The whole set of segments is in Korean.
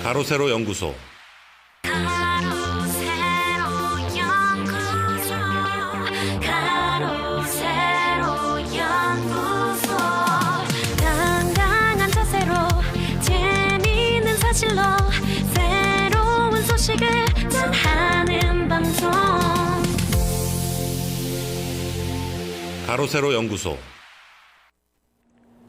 가로세로 연구소. 당당한 자세로 재미있는 사실로 새로운 소식을 전하는 방송. 가로세로 연구소.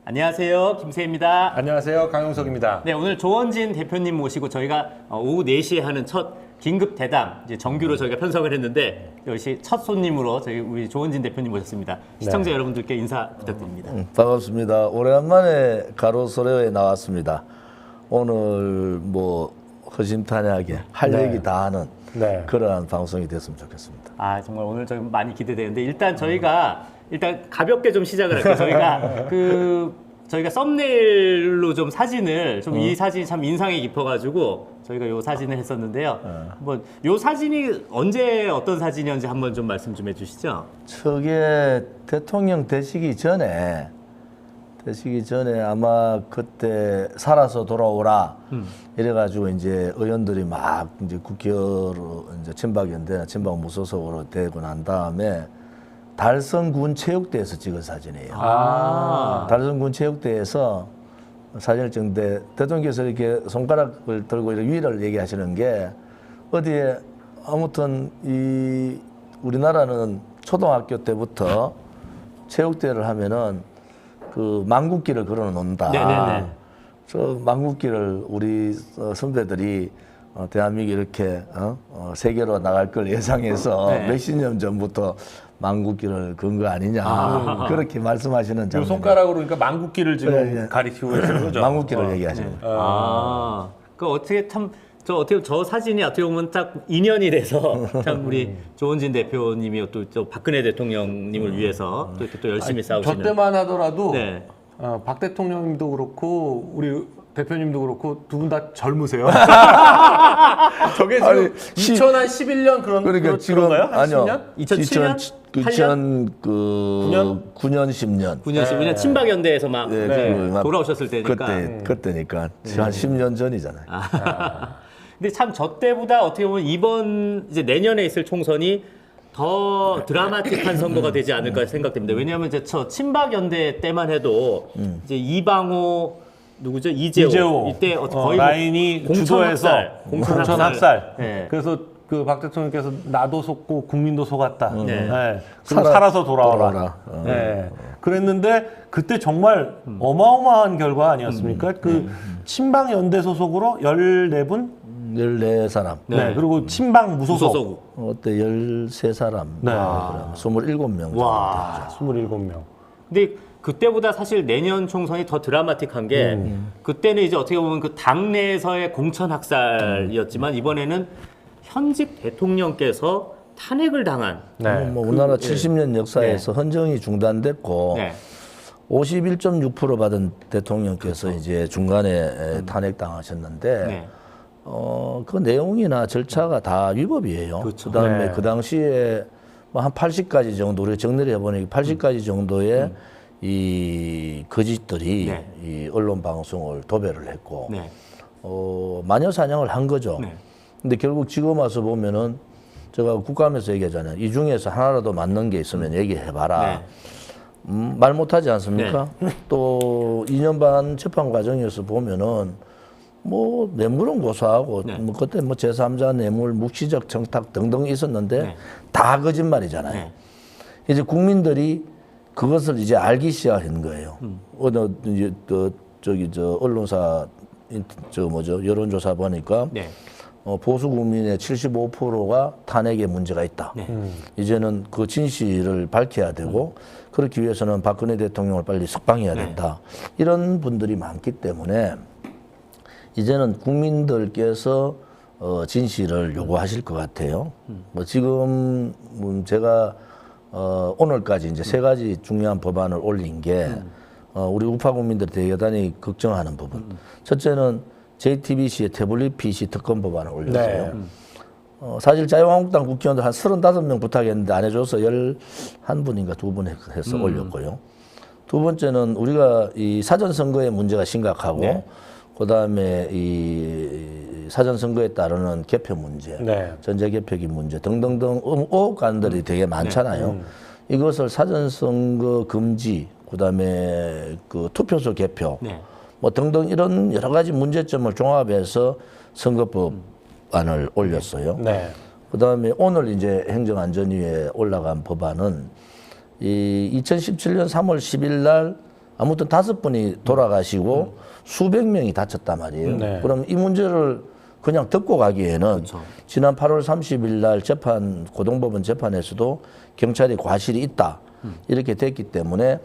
안녕하세요. 김세희입니다. 안녕하세요. 강용석입니다. 네, 오늘 조원진 대표님 모시고 저희가 오후 4시에 하는 첫 긴급 대담 이제 정규로 저희가 편성을 했는데 역시 첫 손님으로 저희 우리 조원진 대표님 모셨습니다. 시청자 여러분들께 인사 부탁드립니다. 반갑습니다. 오래간만에 가로세로에 나왔습니다. 오늘 뭐 허심탄회하게 할 얘기 다 하는 그러한 방송이 됐으면 좋겠습니다. 아, 정말 오늘 좀 많이 기대되는데 일단 저희가 일단 가볍게 좀 시작을 할게요. 저희가 썸네일로 좀 사진을 좀 이 사진이 참 인상이 깊어가지고 저희가 요 사진을 했었는데요. 한번 요 사진이 언제 어떤 사진이었는지 한번 좀 말씀 좀 해주시죠. 저게 대통령 되시기 전에 아마 그때 살아서 돌아오라 이래가지고 이제 의원들이 막 이제 국회로 이제 친박연대나 친박무소속으로 되고 난 다음에 달성군 체육대에서 찍은 사진이에요. 달성군 체육대에서 사진을 찍는데 대통령께서 이렇게 손가락을 들고 이렇게 위를 얘기하시는 게 어디에 아무튼 이 우리나라는 초등학교 때부터 체육대회를 하면은 그 망국기를 걸어 놓는다. 네네네. 저 망국기를 우리 선배들이 대한민국이 이렇게 세계로 나갈 걸 예상해서 몇십 년 전부터 망국기를 건 거 아니냐 그렇게 말씀하시는 요 손가락으로 그러니까 망국기를 지금 가리키고 계시는 거죠? 망국기를 얘기하시는 거예요. 그 어떻게 참 저 사진이 어떻게 보면 딱 인연이 돼서 참 우리 조원진 대표님이 또 박근혜 대통령님을 위해서 또 이렇게 또 열심히 싸우시는. 저 때만 하더라도 네. 박 대통령님도 그렇고 우리 대표님도 그렇고 두 분 다 젊으세요. 저게 지금 아니, 2011년 그러니까 지금 그런가요? 한 아니요. 2007년? 2009년 10년 9년 12년 친박연대에서 막 막 돌아오셨을 때니까. 그때니까 한 10년 전이잖아요. 근데 참 저 때보다 어떻게 보면 이번 이제 내년에 있을 총선이 더 드라마틱한 선거가 되지 않을까 생각됩니다. 왜냐하면 이제 저 친박연대 때만 해도 이제 이방호 누구죠? 이재호 이때 거의 라인이 주도해서 공천학살. 네. 그래서 그 박 대통령께서 나도 속고 국민도 속았다. 네. 그럼 살아서 돌아와라. 네. 그랬는데 그때 정말 어마어마한 결과 아니었습니까? 그 친박 연대 소속으로 14분? 14사람. 네. 그리고 친박 무소속. 어때 13사람. 네. 27명. 와, 27명. 근데 그때보다 사실 내년 총선이 더 드라마틱한 게 그때는 이제 어떻게 보면 그 당내에서의 공천 학살이었지만 이번에는 현직 대통령께서 탄핵을 당한 뭐 우리나라 70년 역사에서 헌정이 중단됐고 51.6% 받은 대통령께서 이제 중간에 탄핵당하셨는데 그 내용이나 절차가 다 위법이에요. 그다음에 그 당시에 뭐 한 80가지 정도 우리가 정리를 해보니 80가지 정도의 이 거짓들이 이 언론 방송을 도배를 했고 마녀 사냥을 한 거죠. 근데 결국 지금 와서 보면은 제가 국감에서 얘기하잖아요. 이 중에서 하나라도 맞는 게 있으면 얘기해봐라. 말 못하지 않습니까? 또 2년 반 재판 과정에서 보면은 뭐 뇌물은 고소하고 뭐 그때 뭐 제3자 뇌물 묵시적 청탁 등등 있었는데 다 거짓말이잖아요. 이제 국민들이 그것을 이제 알기 시작한 거예요. 어느 이제 저 언론사 여론조사 보니까 보수 국민의 75%가 탄핵에 문제가 있다. 이제는 그 진실을 밝혀야 되고 그렇기 위해서는 박근혜 대통령을 빨리 석방해야 된다. 이런 분들이 많기 때문에 이제는 국민들께서 진실을 요구하실 것 같아요. 뭐 지금 제가 오늘까지 이제 3가지 중요한 법안을 올린 게 우리 우파 국민들이 대단히 걱정하는 부분. 첫째는 JTBC의 태블릿 PC 특검 법안을 올렸어요. 사실 자유한국당 국회의원들 한 35명 부탁했는데 안 해줘서 11분인가 2분 해서 올렸고요. 두 번째는 우리가 이 사전선거의 문제가 심각하고 그다음에 이 사전선거에 따르는 개표 문제, 네. 전제 개표기 문제 등등등 의혹관들이 되게 많잖아요. 이것을 사전선거 금지, 그다음에 그 투표소 개표, 네. 뭐 등등 이런 여러 가지 문제점을 종합해서 선거법안을 올렸어요. 네. 그다음에 오늘 이제 행정안전위에 올라간 법안은 이 2017년 3월 10일 날 아무튼 5분이 돌아가시고 수백 명이 다쳤단 말이에요. 네. 그럼 이 문제를 그냥 듣고 가기에는 지난 8월 30일 날 고등법원 재판에서도 경찰이 과실이 있다 이렇게 됐기 때문에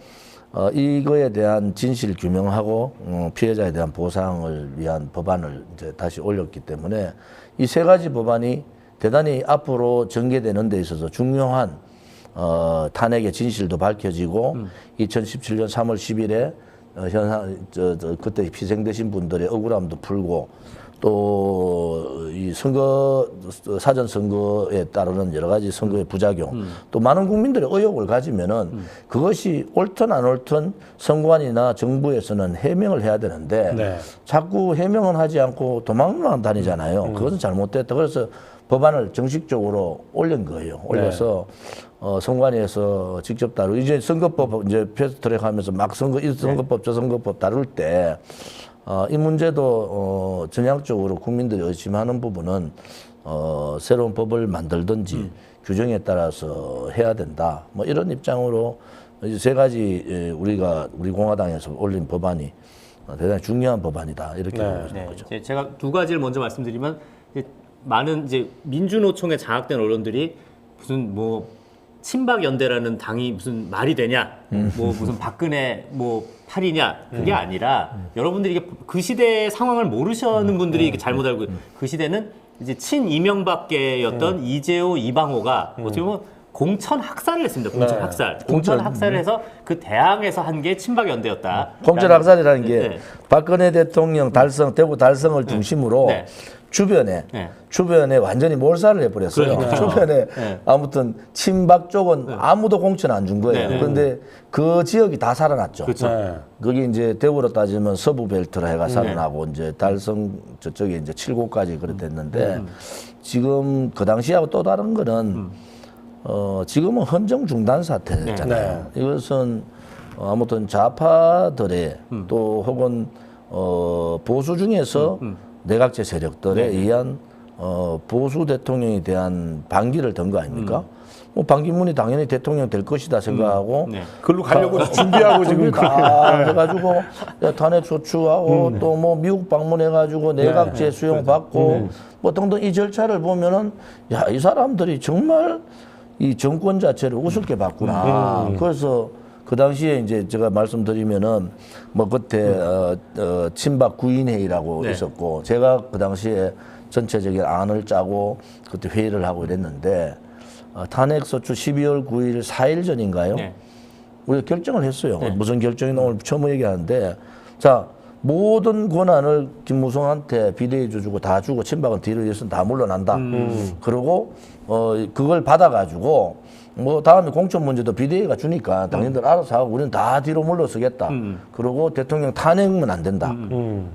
이거에 대한 진실 규명하고 피해자에 대한 보상을 위한 법안을 이제 다시 올렸기 때문에 이 세 가지 법안이 대단히 앞으로 전개되는 데 있어서 중요한 탄핵의 진실도 밝혀지고 2017년 3월 10일에 그때 희생되신 분들의 억울함도 풀고 또 이 사전 선거에 따르는 여러 가지 선거의 부작용 또 많은 국민들의 의혹을 가지면은 그것이 옳든 안 옳든 선관위나 정부에서는 해명을 해야 되는데 네. 자꾸 해명은 하지 않고 도망만 다니잖아요. 그것은 잘못됐다. 그래서 법안을 정식적으로 올린 거예요. 올려서 선관위에서 직접 다루고 이제 선거법 이제 패스트트랙 하면서 막 이 선거법 저 선거법 다룰 때 이 문제도 전향적으로 국민들이 의심하는 부분은 새로운 법을 만들든지 규정에 따라서 해야 된다. 뭐 이런 입장으로 이제 세 가지 우리 공화당에서 올린 법안이 대단히 중요한 법안이다 이렇게 보고 있는 거죠. 제가 두 가지를 먼저 말씀드리면 많은 이제 민주노총에 장악된 언론들이 무슨 뭐 친박 연대라는 당이 무슨 말이 되냐, 뭐 무슨 박근혜 뭐 팔이냐 그게 아니라 여러분들이 이게 그 시대의 상황을 모르시는 분들이 이게 잘못 알고 그 시대는 이제 친 이명박계였던 이재호, 이방호가 어떻게 보면 공천 학살을 했습니다. 공천 학살, 공천 학살을 해서 그 대항에서 한 게 친박 연대였다. 공천 학살이라는 게 박근혜 대통령 대구 달성을 중심으로 주변에 완전히 몰살을 해버렸어요. 그러니까요. 주변에 아무튼 친박 쪽은 아무도 공천 안 준 거예요. 그런데 그 지역이 다 살아났죠. 그렇죠. 거기 이제 대구로 따지면 서부 벨트라 해가 살아나고 이제 달성 저쪽에 이제 7구까지 그래 됐는데 지금 그 당시하고 또 다른 거는 지금은 헌정 중단 사태잖아요. 이것은 아무튼 좌파들의 또 혹은 보수 중에서 내각제 세력들에 의한 보수 대통령에 대한 반기를 든 거 아닙니까? 뭐 반기문이 당연히 대통령 될 것이다 생각하고 그걸로 가려고 준비하고 지금 다 해가지고 탄핵 소추하고 또 뭐 미국 방문해가지고 내각제 수용 받고 뭐 등등 이 절차를 보면은 야, 이 사람들이 정말 이 정권 자체를 우습게 봤구나. 그래서 그 당시에 이제 제가 말씀드리면은 뭐 그때 친박 구인회의라고 있었고 제가 그 당시에 전체적인 안을 짜고 그때 회의를 하고 이랬는데 탄핵소추 12월 9일 4일 전인가요? 우리가 결정을 했어요. 무슨 결정이나 오늘 처음 얘기하는데 자 모든 권한을 김무성한테 비대위 주고 다 주고 친박은 뒤로 이어서 다 물러난다. 그리고 그걸 받아가지고 뭐 다음에 공천 문제도 비대위가 주니까 당신들 알아서 하고 우리는 다 뒤로 물러서겠다. 그리고 대통령 탄핵은 안 된다.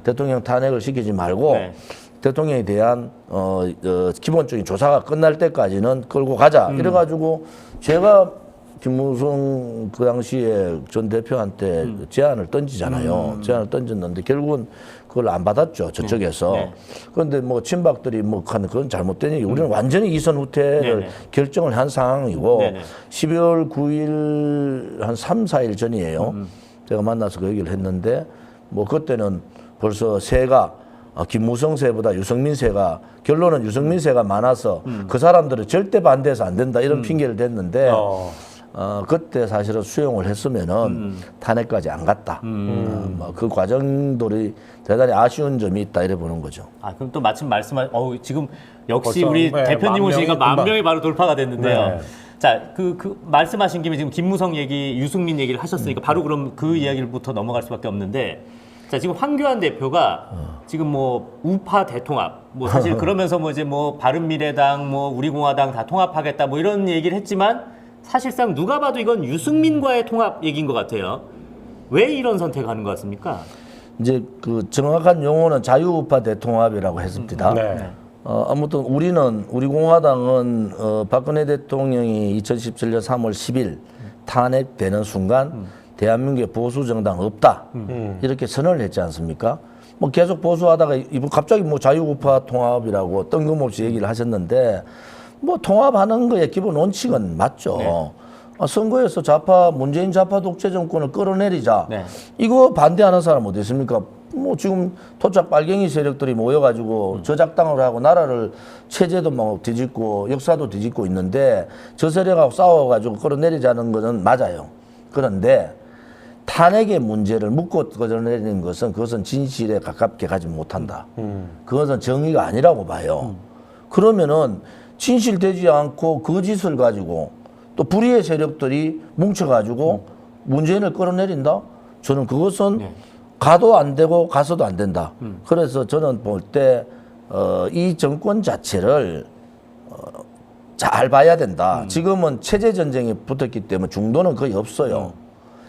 대통령 탄핵을 시키지 말고 대통령에 대한 기본적인 조사가 끝날 때까지는 끌고 가자. 이래가지고 제가 김무성 그 당시에 전 대표한테 제안을 던지잖아요. 제안을 던졌는데 결국은 그걸 안 받았죠. 저쪽에서. 그런데 뭐 친박들이 뭐 하는 그건 잘못된 얘기. 우리는 완전히 이선 후퇴를 결정을 한 상황이고 12월 9일 한 3, 4일 전이에요. 제가 만나서 그 얘기를 했는데 뭐 그때는 벌써 세가 김무성 세보다 유승민 세가 결론은 유승민 세가 많아서 그 사람들은 절대 반대해서 안 된다 이런 핑계를 댔는데 그때 사실은 수용을 했으면은 탄핵까지 안 갔다. 그 과정들이 대단히 아쉬운 점이 있다 이래 보는 거죠. 그럼 또 마침 지금 역시 우리 대표님 오시니까 10,000명이 바로 돌파가 됐는데요. 자, 그 말씀하신 김에 지금 김무성 얘기, 유승민 얘기를 하셨으니까 바로 그럼 그 이야기부터 넘어갈 수밖에 없는데. 자, 지금 황교안 대표가 지금 뭐 우파 대통합, 뭐 사실 그러면서 뭐 이제 뭐 바른미래당, 뭐 우리공화당 다 통합하겠다 뭐 이런 얘기를 했지만 사실상 누가 봐도 이건 유승민과의 통합 얘기인 것 같아요. 왜 이런 선택을 하는 것 같습니까? 이제 그 정확한 용어는 자유우파 대통합이라고 했습니다. 네. 아무튼 우리 공화당은 박근혜 대통령이 2017년 3월 10일 탄핵되는 순간 대한민국에 보수 정당 없다 이렇게 선언을 했지 않습니까? 뭐 계속 보수하다가 이번 갑자기 뭐 자유우파 통합이라고 뜬금없이 얘기를 하셨는데 뭐 통합하는 거에 기본 원칙은 맞죠. 네. 선거에서 문재인 좌파 독재 정권을 끌어내리자. 네. 이거 반대하는 사람 어디 있습니까? 뭐 지금 토착 빨갱이 세력들이 모여가지고 저작당을 하고 나라를 체제도 뭐 뒤집고 역사도 뒤집고 있는데 저 세력하고 싸워가지고 끌어내리자는 것은 맞아요. 그런데 탄핵의 문제를 묻고 끌어내리는 것은 그것은 진실에 가깝게 가지 못한다. 그것은 정의가 아니라고 봐요. 그러면은 진실되지 않고 거짓을 가지고 또 불의의 세력들이 뭉쳐가지고 문재인을 끌어내린다? 저는 그것은 가도 안 되고 가서도 안 된다. 그래서 저는 볼 때 이 정권 자체를 잘 봐야 된다. 지금은 체제 전쟁이 붙었기 때문에 중도는 거의 없어요.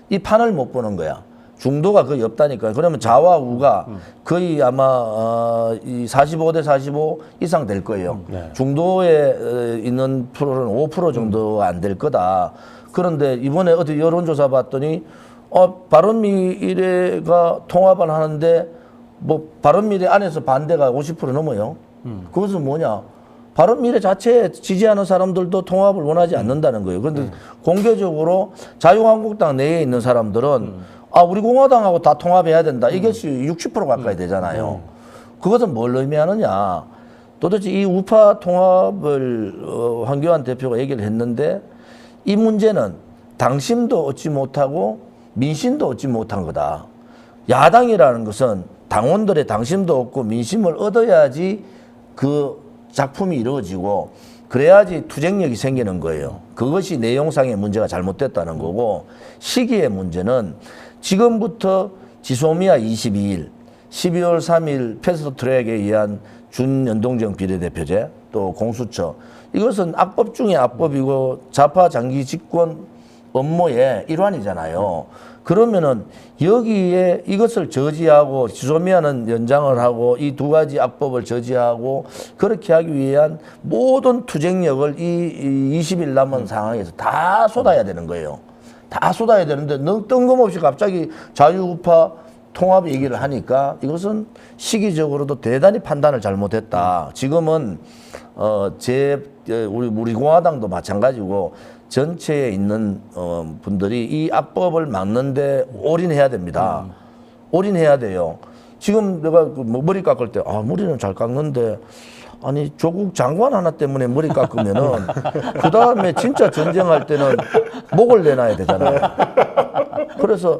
이 판을 못 보는 거야. 중도가 거의 없다니까. 그러면 좌와 우가 거의 아마 이 45대 45 이상 될 거예요. 중도에 있는 프로는 5% 정도 안 될 거다. 그런데 이번에 어디 여론조사 봤더니 바른미래가 통합을 하는데 뭐 바른미래 안에서 반대가 50% 넘어요. 그것은 뭐냐? 바른미래 자체에 지지하는 사람들도 통합을 원하지 않는다는 거예요. 그런데 공개적으로 자유한국당 내에 있는 사람들은 우리 공화당하고 다 통합해야 된다. 이게 60% 가까이 되잖아요. 그것은 뭘 의미하느냐? 도대체 이 우파 통합을 황교안 대표가 얘기를 했는데 이 문제는 당심도 얻지 못하고 민심도 얻지 못한 거다. 야당이라는 것은 당원들의 당심도 얻고 민심을 얻어야지 그 작품이 이루어지고 그래야지 투쟁력이 생기는 거예요. 그것이 내용상의 문제가 잘못됐다는 거고 시기의 문제는 지금부터 지소미아 22일, 12월 3일 패스트트랙에 의한 준연동형 비례대표제 또 공수처 이것은 악법 중에 악법이고 좌파 장기 집권 업무의 일환이잖아요. 그러면은 여기에 이것을 저지하고 지소미아는 연장을 하고 이 두 가지 악법을 저지하고 그렇게 하기 위한 모든 투쟁력을 이 20일 남은 상황에서 다 쏟아야 되는 거예요. 다 쏟아야 되는데 뜬금없이 갑자기 자유우파 통합 얘기를 하니까 이것은 시기적으로도 대단히 판단을 잘못했다. 지금은 우리 공화당도 마찬가지고 전체에 있는 분들이 이 악법을 막는데 올인해야 됩니다. 올인해야 돼요. 지금 내가 뭐 머리 깎을 때 머리는 잘 깎는데 아니 조국 장관 하나 때문에 머리 깎으면은 그 다음에 진짜 전쟁할 때는 목을 내놔야 되잖아요. 그래서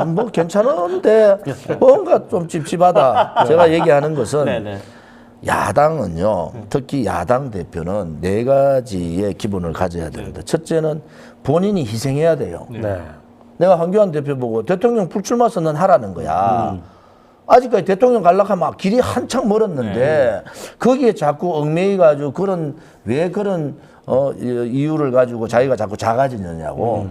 뭐 괜찮은데 뭔가 좀 찝찝하다. 제가 얘기하는 것은 네네. 야당은요, 특히 야당 대표는 네 가지의 기본을 가져야 됩니다. 첫째는 본인이 희생해야 돼요. 내가 황교안 대표 보고 대통령 불출마 선언 하라는 거야. 아직까지 대통령 가려고 하면 길이 한창 멀었는데 거기에 자꾸 얽매이가지고 왜 그런 이유를 가지고 자기가 자꾸 작아지느냐고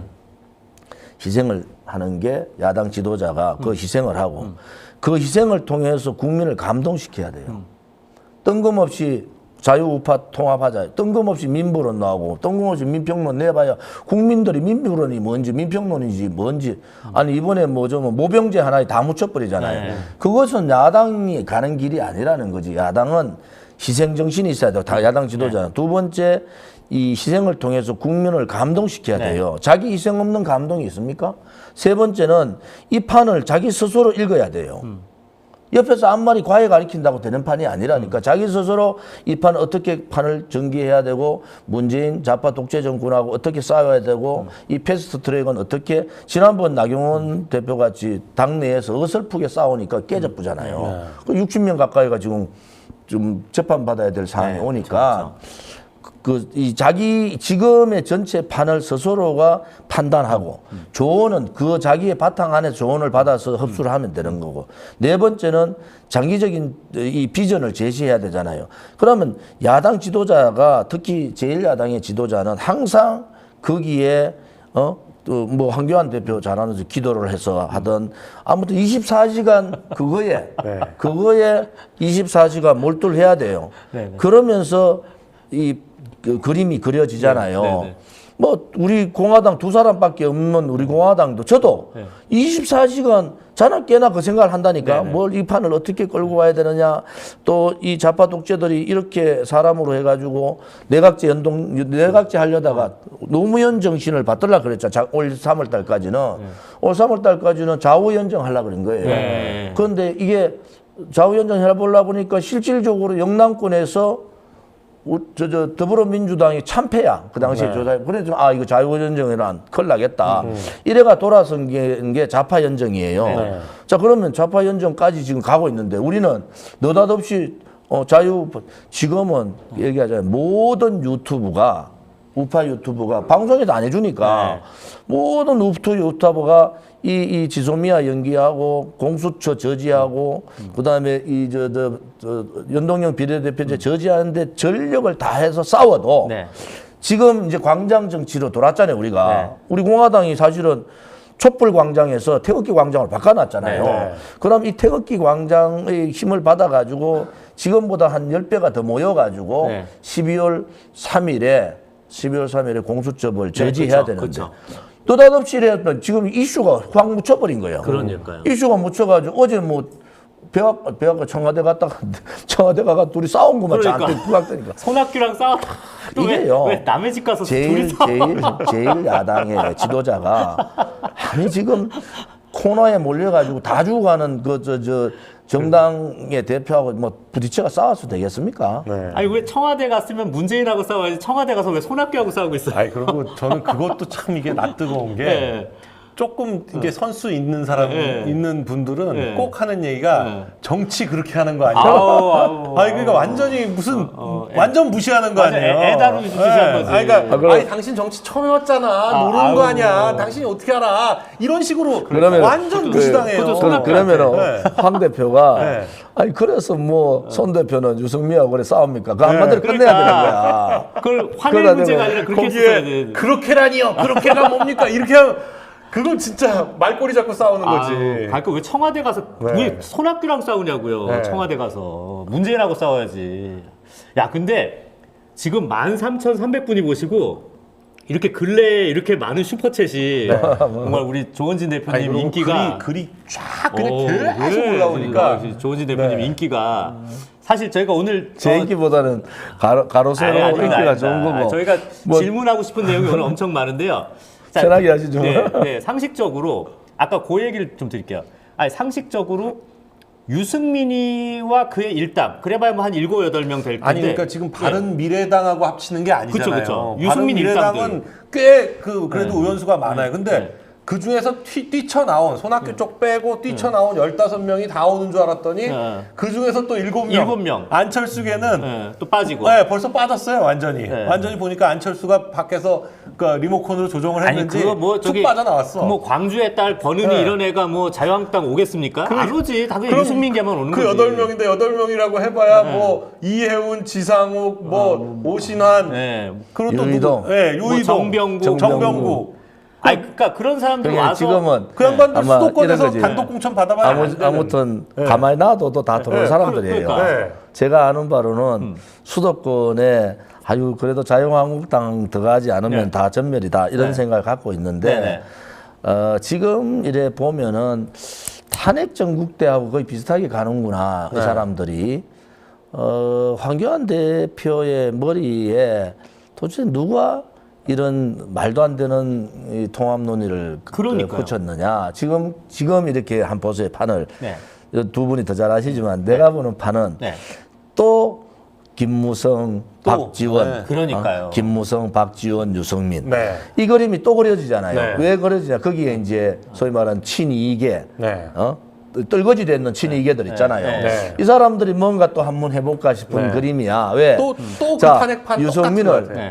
희생을 하는 게 야당 지도자가 그 희생을 하고 그 희생을 통해서 국민을 감동시켜야 돼요. 뜬금없이 자유우파 통합하자. 뜬금없이 민부론 나오고 뜬금없이 민평론 내봐야 국민들이 민부론이 뭔지 민평론인지 뭔지 아니 이번에 모병제 하나에 다 묻혀버리잖아요. 그것은 야당이 가는 길이 아니라는 거지. 야당은 희생정신이 있어야 돼요. 다 야당 지도자는. 두 번째 이 희생을 통해서 국민을 감동시켜야 돼요. 자기 희생 없는 감동이 있습니까? 세 번째는 이 판을 자기 스스로 읽어야 돼요. 옆에서 앞말이 과외 가리킨다고 되는 판이 아니라니까 자기 스스로 이 판 어떻게 판을 전개해야 되고 문재인 좌파 독재 정권하고 어떻게 싸워야 되고 이 패스트 트랙은 어떻게 지난번 나경원 대표 같이 당내에서 어설프게 싸우니까 깨져쁘잖아요. 60명 가까이가 지금 좀 재판받아야 될 상황이 오니까 이 자기 지금의 전체 판을 스스로가 판단하고 조언은 그 자기의 바탕 안에 조언을 받아서 흡수를 하면 되는 거고 네 번째는 장기적인 이 비전을 제시해야 되잖아요. 그러면 야당 지도자가 특히 제1야당의 지도자는 항상 거기에 또 뭐 황교안 대표 잘하는 기도를 해서 하던 아무튼 24시간 그거에 24시간 몰두를 해야 돼요. 네네. 그러면서 그 그림이 그려지잖아요. 네네. 뭐 우리 공화당 두 사람밖에 없는 우리 공화당도 저도 24시간 자나 깨나 그 생각을 한다니까. 네네. 뭘 이 판을 어떻게 끌고 가야 되느냐. 또 이 좌파 독재들이 이렇게 사람으로 해가지고 내각제 하려다가 노무현 정신을 받들라 그랬잖아. 올 3월 달까지는. 올 3월 달까지는 좌우연정 하려고 그런 거예요. 네. 그런데 이게 좌우연정 해보려고 보니까 실질적으로 영남권에서 더불어민주당이 참패야. 그 당시에 조사해. 그래서 이거 자유연정이란 큰일 나겠다. 이래가 돌아선 게 좌파연정이에요. 자, 그러면 좌파연정까지 지금 가고 있는데 우리는 느닷없이 지금은 얘기하자면 모든 우파 유튜브가 방송에도 안 해주니까 모든 유튜버가 이 지소미아 연기하고 공수처 저지하고 그다음에 연동형 비례대표제 저지하는데 전력을 다해서 싸워도 지금 이제 광장 정치로 돌았잖아요, 우리가. 우리 공화당이 사실은 촛불 광장에서 태극기 광장을 바꿔놨잖아요. 그럼 이 태극기 광장의 힘을 받아가지고 지금보다 한 10배가 더 모여가지고 12월 3일에 공수처벌 저지해야 되는데. 그렇죠. 느닷없이 이랬던 지금 이슈가 확 묻혀버린 거예요. 그러니까요. 이슈가 묻혀가지고 어제 뭐 배아가 청와대 갔다가 청와대 가가 둘이 싸운 것만 잔뜩 부각되니까. 손학규랑 싸웠다. 이게요. 왜 남의 집 가서 둘이 싸워? 제일 야당의 지도자가 아니 지금 코너에 몰려가지고 다 죽어가는 정당의 대표하고 뭐 부딪혀가 싸워서 되겠습니까? 아니 왜 청와대 갔으면 문재인하고 싸워야지 청와대 가서 왜 손학규하고 싸우고 있어요? 아니 그리고 저는 그것도 참 이게 낯뜨거운 게 조금 이게 선수 있는 사람 있는 분들은 꼭 하는 얘기가 정치 그렇게 하는 거 아니야? 아니 그러니까 완전히 무슨 완전 무시하는 거 아니에요? 애 다루듯이 무시한 거지. 아니, 그러니까 아니 당신 정치 처음 해왔잖아. 모르는 거 아니야. 당신이 어떻게 알아? 이런 식으로 완전 무시당해요. 그러면 황 대표가 아니 그래서 뭐 손 대표는 유승민하고 그래 싸웁니까? 그 한마디로 끝내야 되는 거야. 그걸 화낼 문제가 아니라 그렇게 했어야 돼. 그렇게라니요. 그렇게가 뭡니까? 이렇게 하면 그건 진짜 말꼬리 잡고 싸우는 거지. 그러니까 왜 청와대 가서 왜 손학규랑 싸우냐고요. 청와대 가서 문재인하고 싸워야지. 야 근데 지금 13,300분이 보시고 이렇게 근래에 이렇게 많은 슈퍼챗이 정말 우리 조원진 대표님 인기가 글이 쫙 그냥 계속 올라오니까 조원진 대표님 인기가 사실 저희가 오늘 제 인기보다는 가로세로 인기가 좋은 거고 저희가 질문하고 싶은 내용이 오늘 엄청 많은데요. 자, 편하게 하시죠. 상식적으로 아까 그 얘기를 좀 드릴게요. 아니 상식적으로 유승민이와 그의 일당 그래봐야 뭐 한 7, 8명 될 텐데 아니 그러니까 지금 바른 미래당하고 합치는 게 아니잖아요. 그쵸. 바른 유승민 미래당은 꽤 그래도 의원수가 많아요. 근데 그 중에서 뛰쳐나온 손학규 쪽 빼고 뛰쳐나온 15명이 다 오는 줄 알았더니 그 중에서 또 7명. 안철수계는 또 빠지고. 벌써 빠졌어요, 완전히. 완전히 보니까 안철수가 밖에서 그 리모컨으로 조정을 했는지 쭉 빠져나왔어. 뭐 광주의 딸 권은희 이런 애가 뭐 자유한국당 오겠습니까? 안 오지. 당연히 유승민계만 오는 거지. 8명인데 8명이라고 해봐야 뭐 이혜훈, 지상욱, 뭐 오신환, 그리고 또 유희동, 유희동, 뭐 정병국. 그러니까 그런 사람들 와서 지금은 그 양반들 수도권에서 단독 공천 받아봐야 아무튼 가만히 놔둬도 다 들어온 사람들이에요. 제가 아는 바로는 수도권에 그래도 자유한국당 들어가지 않으면 다 전멸이다 이런 생각을 갖고 있는데 지금 이래 보면은 탄핵 전국대하고 거의 비슷하게 가는구나 이 사람들이. 황교안 대표의 머리에 도대체 누가 이런 말도 안 되는 이 통합 논의를 붙였느냐. 지금 이렇게 한 보수의 판을 두 분이 더 잘 아시지만 내가 보는 판은 또 김무성, 박지원, 김무성, 박지원, 유승민 이 그림이 또 그려지잖아요. 왜 그려지냐? 거기에 이제 소위 말하는 친이계, 떨거지 됐는 친이계들 있잖아요. 이 사람들이 뭔가 또 한번 해볼까 싶은 그림이야. 왜? 또 그 탄핵판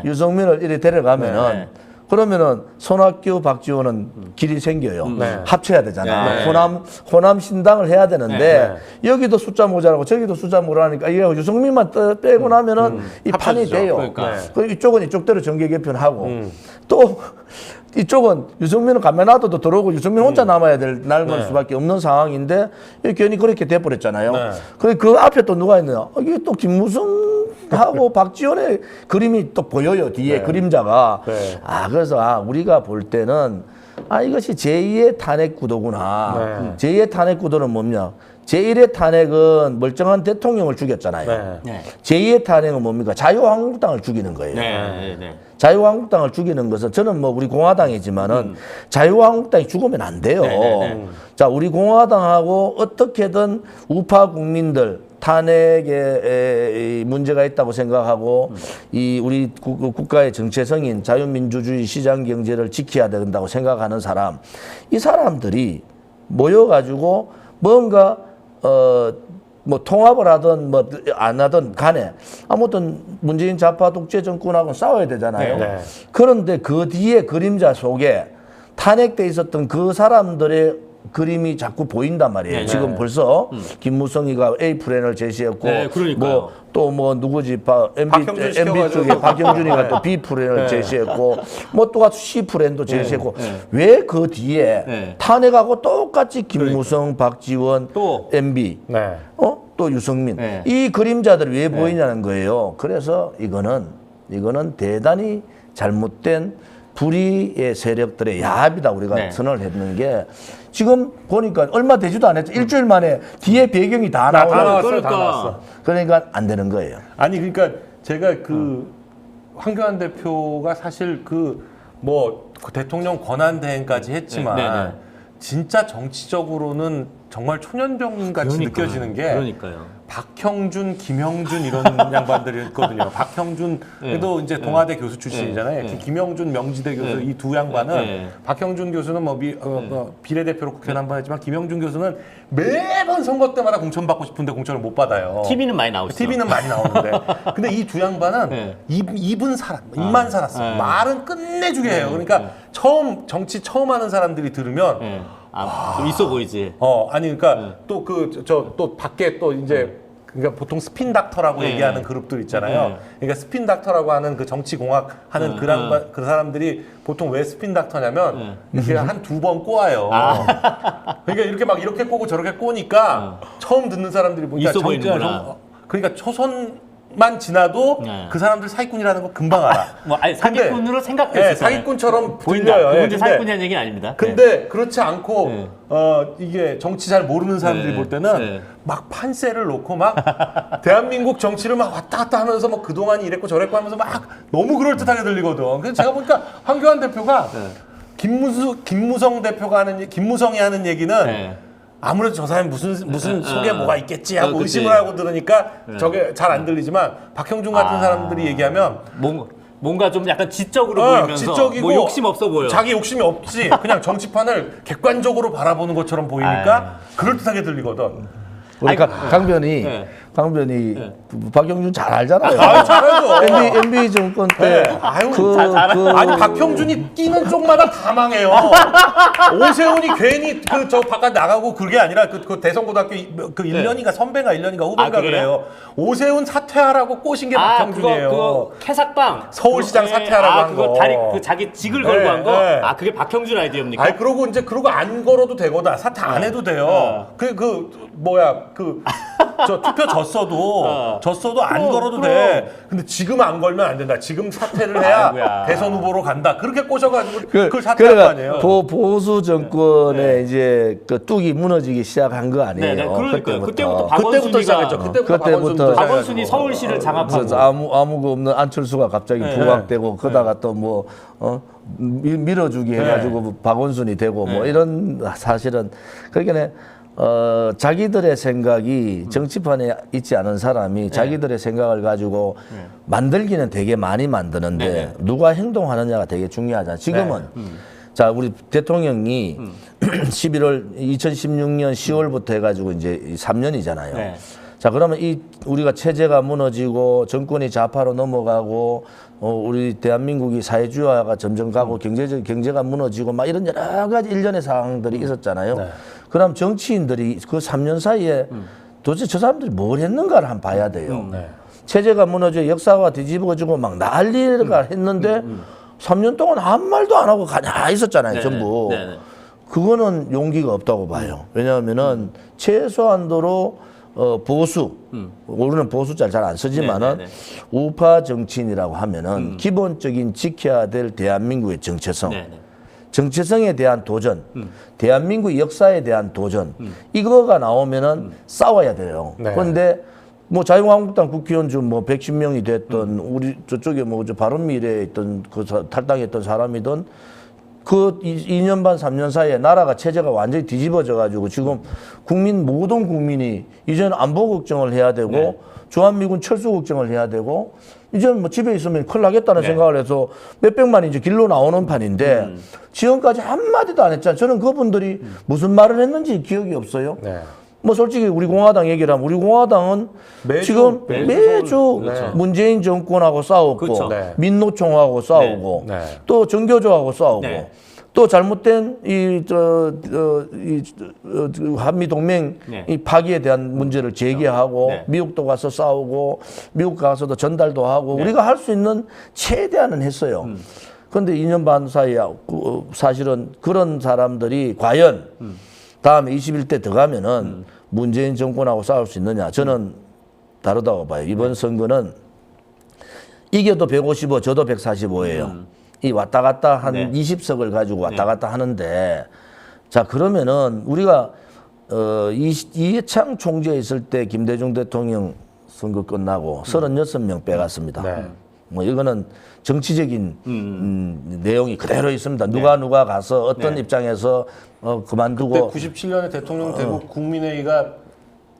유승민을 이렇게 데려가면은 그러면은 손학규, 박지원은 길이 생겨요. 네. 합쳐야 되잖아. 네. 호남 신당을 해야 되는데 여기도 숫자 모자라고 저기도 숫자 모자라니까 이게 유승민만 빼고 나면은 이 판이 합쳐지죠. 돼요. 그러니까. 그 이쪽은 이쪽대로 정계 개편하고 또 이쪽은 유승민은 가만 놔둬도 들어오고 유승민 혼자 남아야 될 날만 수밖에 없는 상황인데 괜히 그렇게 돼버렸잖아요. 네. 그 앞에 또 누가 있느냐? 이게 또 김무성하고 박지원의 그림이 또 보여요. 뒤에 그림자가. 네. 그래서 우리가 볼 때는 이것이 제2의 탄핵 구도구나. 제2의 탄핵 구도는 뭡니까? 제1의 탄핵은 멀쩡한 대통령을 죽였잖아요. 네. 제2의 탄핵은 뭡니까? 자유한국당을 죽이는 거예요. 네. 네. 자유한국당을 죽이는 것은 저는 뭐 우리 공화당이지만은 자유한국당이 죽으면 안 돼요. 자, 우리 공화당하고 어떻게든 우파 국민들 탄핵에 문제가 있다고 생각하고 이 우리 국가의 정체성인 자유민주주의 시장 경제를 지켜야 된다고 생각하는 사람, 이 사람들이 모여가지고 뭔가 뭐 통합을 하든 뭐 안 하든 간에 아무튼 문재인 좌파 독재 정권하고 싸워야 되잖아요. 네. 그런데 그 뒤에 그림자 속에 탄핵돼 있었던 그 사람들의 그림이 자꾸 보인단 말이에요. 네. 지금 벌써 김무성이가 A 플랜을 제시했고 네, 그러니까요. 뭐 또 뭐 누구지 MB 박형준 쪽에 시켜가지고. 박영준이가 또 B 플랜을 제시했고 뭐 또 C 플랜도 제시했고 네. 왜 그 뒤에 네. 탄핵하고 똑같이 김무성, 박지원, 또. MB 네. 또 유승민 네. 이 그림자들이 왜 보이냐는 거예요. 그래서 이거는 대단히 잘못된 불의의 세력들의 야합이다 우리가 네. 선언을 했는 게 지금 보니까 얼마 되지도 않았죠. 일주일 만에 뒤에 배경이 다 다 나오는 나왔어요. 다 그러니까. 나왔어. 그러니까 안 되는 거예요. 아니 그러니까 제가 그 황교안 대표가 사실 그 뭐 대통령 권한 대행까지 했지만 네, 네, 네. 진짜 정치적으로는 정말 초년병 같이 느껴지는 게 그러니까요. 박형준, 김형준 이런 양반들이 있거든요. 박형준도 이제 동아대 교수 출신이잖아요. 네. 김형준 명지대 교수 이 두 양반은 네. 박형준 교수는 뭐 비례대표로 국회의원 한번 했지만 김형준 교수는 매번 선거 때마다 공천받고 싶은데 공천을 못 받아요. TV는 많이 나오시죠. TV는 많이 나오는데 근데 이 두 양반은 네. 입은 사람, 입만 살았어. 네. 말은 끝내주게 해요. 그러니까 정치 처음 하는 사람들이 들으면 네. 좀 있어 보이지. 아니 그러니까 또 또 밖에 또 이제 그러니까 보통 스핀 닥터라고 네. 얘기하는 그룹들 있잖아요. 그러니까 스핀 닥터라고 하는 그 정치 공학 하는 그 사람들이 보통 왜 스핀 닥터냐면 이렇게 한 두 번 꼬아요. 그러니까 이렇게 막 이렇게 꼬고 저렇게 꼬니까 처음 듣는 사람들이 보니까 있어 보이는구나. 그러니까 초선만 지나도 그 사람들 사기꾼이라는 거 금방 알아. 뭐 아니, 사기꾼으로 생각될 수 네, 있어요. 사기꾼처럼 보인다. 들려요. 누군지 근데- 사기꾼이라는 얘기는 아닙니다. 근데 그렇지 않고 네. 이게 정치 잘 모르는 사람들이 네. 볼 때는 네. 막 판세를 놓고 막 대한민국 정치를 막 왔다 갔다 하면서 뭐 그동안이 이랬고 저랬고 하면서 막 너무 그럴듯하게 들리거든. 그래서 제가 보니까 황교안 대표가 김무성 대표가 김무성이 하는 얘기는 네. 아무래도 저 사람이 무슨 속에 뭐가 있겠지 하고 그치. 의심을 하고 들으니까 저게 잘 안 들리지만 박형준 같은 사람들이 얘기하면 뭔가 좀 약간 지적으로 보이면서 지적이고 뭐 욕심 없어 보여. 자기 욕심이 없지. 그냥 정치판을 객관적으로 바라보는 것처럼 보이니까 그럴듯하게 들리거든. 그러니까 네. 강변이 박영준 잘 알잖아요. 잘 알죠. MB 정권 때 네. 아유, 아니 박형준이 뛰는 쪽마다 다 망해요. 오세훈이 괜히 저 바깥 나가고 그게 아니라 그 대성고등학교 그 1년인가 선배가 1년인가 후배인가 그래요? 그래요. 오세훈 사퇴하라고 꼬신 게 박형준이에요. 그거 캐삭빵 서울시장 사퇴하라고 한 그거 거. 다리 자기 직을 걸고 네, 한 거. 네. 그게 박형준 아이디어입니까? 아니 그러고 안 걸어도 되거든. 사퇴 안 해도 돼요. 저 투표 졌어도 안 걸어도 돼. 근데 지금 안 걸면 안 된다. 지금 사퇴를 해야 아이고야. 대선 후보로 간다. 그렇게 꼬셔가지고 그걸 사퇴한 거 아니에요. 보수 정권의 이제 그 뚝이 무너지기 시작한 거 아니에요. 네, 그러니까요. 그때부터 그때부터 시작했죠. 그때부터 그때부터 박원순이 서울시를 장악하고. 그래서 아무거 없는 안철수가 갑자기 부각되고 그러다가 또 뭐 밀어주기 해가지고 박원순이 되고 뭐 이런 사실은 그러니까 자기들의 생각이 정치판에 있지 않은 사람이 자기들의 생각을 가지고 만들기는 되게 많이 만드는데 누가 행동하느냐가 되게 중요하잖아요. 지금은 자 우리 대통령이 2016년 10월부터 해가지고 이제 3년이잖아요. 자, 그러면 우리가 체제가 무너지고 정권이 좌파로 넘어가고 우리 대한민국이 사회주의화가 점점 가고 경제가 무너지고 막 이런 여러 가지 일련의 상황들이 있었잖아요. 네. 그럼 정치인들이 그 3년 사이에 도대체 저 사람들이 뭘 했는가를 한번 봐야 돼요. 네. 체제가 무너져 역사가 뒤집어지고 막 난리가 했는데 3년 동안 아무 말도 안 하고 가만히 있었잖아요. 네네. 전부. 네네. 그거는 용기가 없다고 봐요. 왜냐하면은 최소한도로 보수, 우리는 보수자를 잘 안 쓰지만은 네네네. 우파 정치인이라고 하면은 기본적인 지켜야 될 대한민국의 정체성, 네네. 정체성에 대한 도전, 대한민국 역사에 대한 도전, 이거가 나오면은 싸워야 돼요. 네. 그런데 뭐 자유한국당 국회의원 중 뭐 110명이 됐던 우리 저쪽에 뭐 바른미래에 있던 그 탈당했던 사람이든 그 2년 반 3년 사이에 나라가 체제가 완전히 뒤집어져 가지고 지금 모든 국민이 이제는 안보 걱정을 해야 되고 네. 주한미군 철수 걱정을 해야 되고 이제는 뭐 집에 있으면 큰일 나겠다는 네. 생각을 해서 몇백만이 이제 길로 나오는 판인데 지금까지 한마디도 안 했잖아요. 저는 그분들이 무슨 말을 했는지 기억이 없어요. 네. 뭐 솔직히 우리 공화당 얘기를 하면 우리 공화당은 지금 매주 그렇죠. 문재인 정권하고 싸웠고 그렇죠. 네. 민노총하고 싸우고 네. 네. 또 정교조하고 싸우고 네. 또 잘못된 한미 동맹 네. 이 파기에 대한 문제를 제기하고 네. 미국도 가서 싸우고 미국 가서도 전달도 하고 네. 우리가 할 수 있는 최대한은 했어요. 그런데 2년 반 사이에 사실은 그런 사람들이 과연 다음에 21대 더 가면은 문재인 정권하고 싸울 수 있느냐? 저는 다르다고 봐요. 이번 선거는 이겨도 155, 저도 145예요. 이 왔다 갔다 한 네. 20석을 가지고 왔다 갔다 하는데 자, 그러면은 우리가 이해창 총재 있을 때 김대중 대통령 선거 끝나고 36명 빼갔습니다. 네. 뭐 이거는 정치적인 내용이 그대로 있습니다. 누가 가서 어떤 네. 입장에서 그만두고 그때 97년에 대통령 되고 국민회의가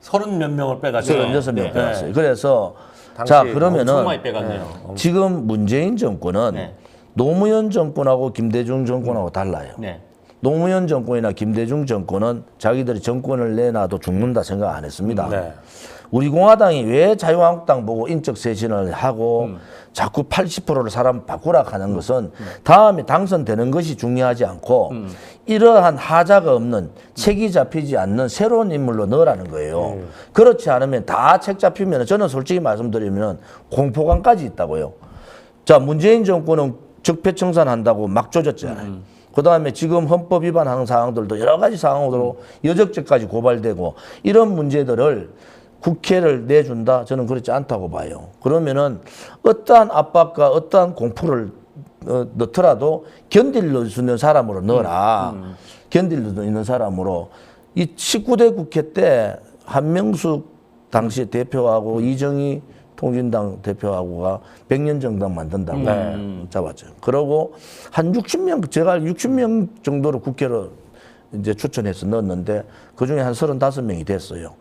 30몇 명을 빼가지고 36명 네. 빼갔어요. 그래서 당시에 자, 엄청 그러면은 많이 빼갔네요. 지금 문재인 정권은 네. 노무현 정권하고 김대중 정권하고 달라요. 네. 노무현 정권이나 김대중 정권은 자기들이 정권을 내놔도 죽는다 생각 안 했습니다. 네. 우리 공화당이 왜 자유한국당 보고 인적 쇄신을 하고 자꾸 80%를 사람 바꾸라 하는 것은 다음에 당선되는 것이 중요하지 않고 이러한 하자가 없는 책이 잡히지 않는 새로운 인물로 넣으라는 거예요. 그렇지 않으면 다 책 잡히면 저는 솔직히 말씀드리면 공포감까지 있다고요. 자, 문재인 정권은 적폐청산한다고 막 조졌잖아요. 그다음에 지금 헌법 위반하는 사항들도 여러 가지 사항으로 여적죄까지 고발되고 이런 문제들을 국회를 내준다? 저는 그렇지 않다고 봐요. 그러면은 어떠한 압박과 어떠한 공포를 넣더라도 견딜 수 있는 사람으로 넣어라. 견딜 수 있는 사람으로. 이 19대 국회 때 한명숙 당시 대표하고 이정희 통진당 대표하고가 100년 정당 만든다고 잡았죠. 그러고 한 60명, 제가 60명 정도로 국회로 이제 추천해서 넣었는데 그 중에 한 35명이 됐어요.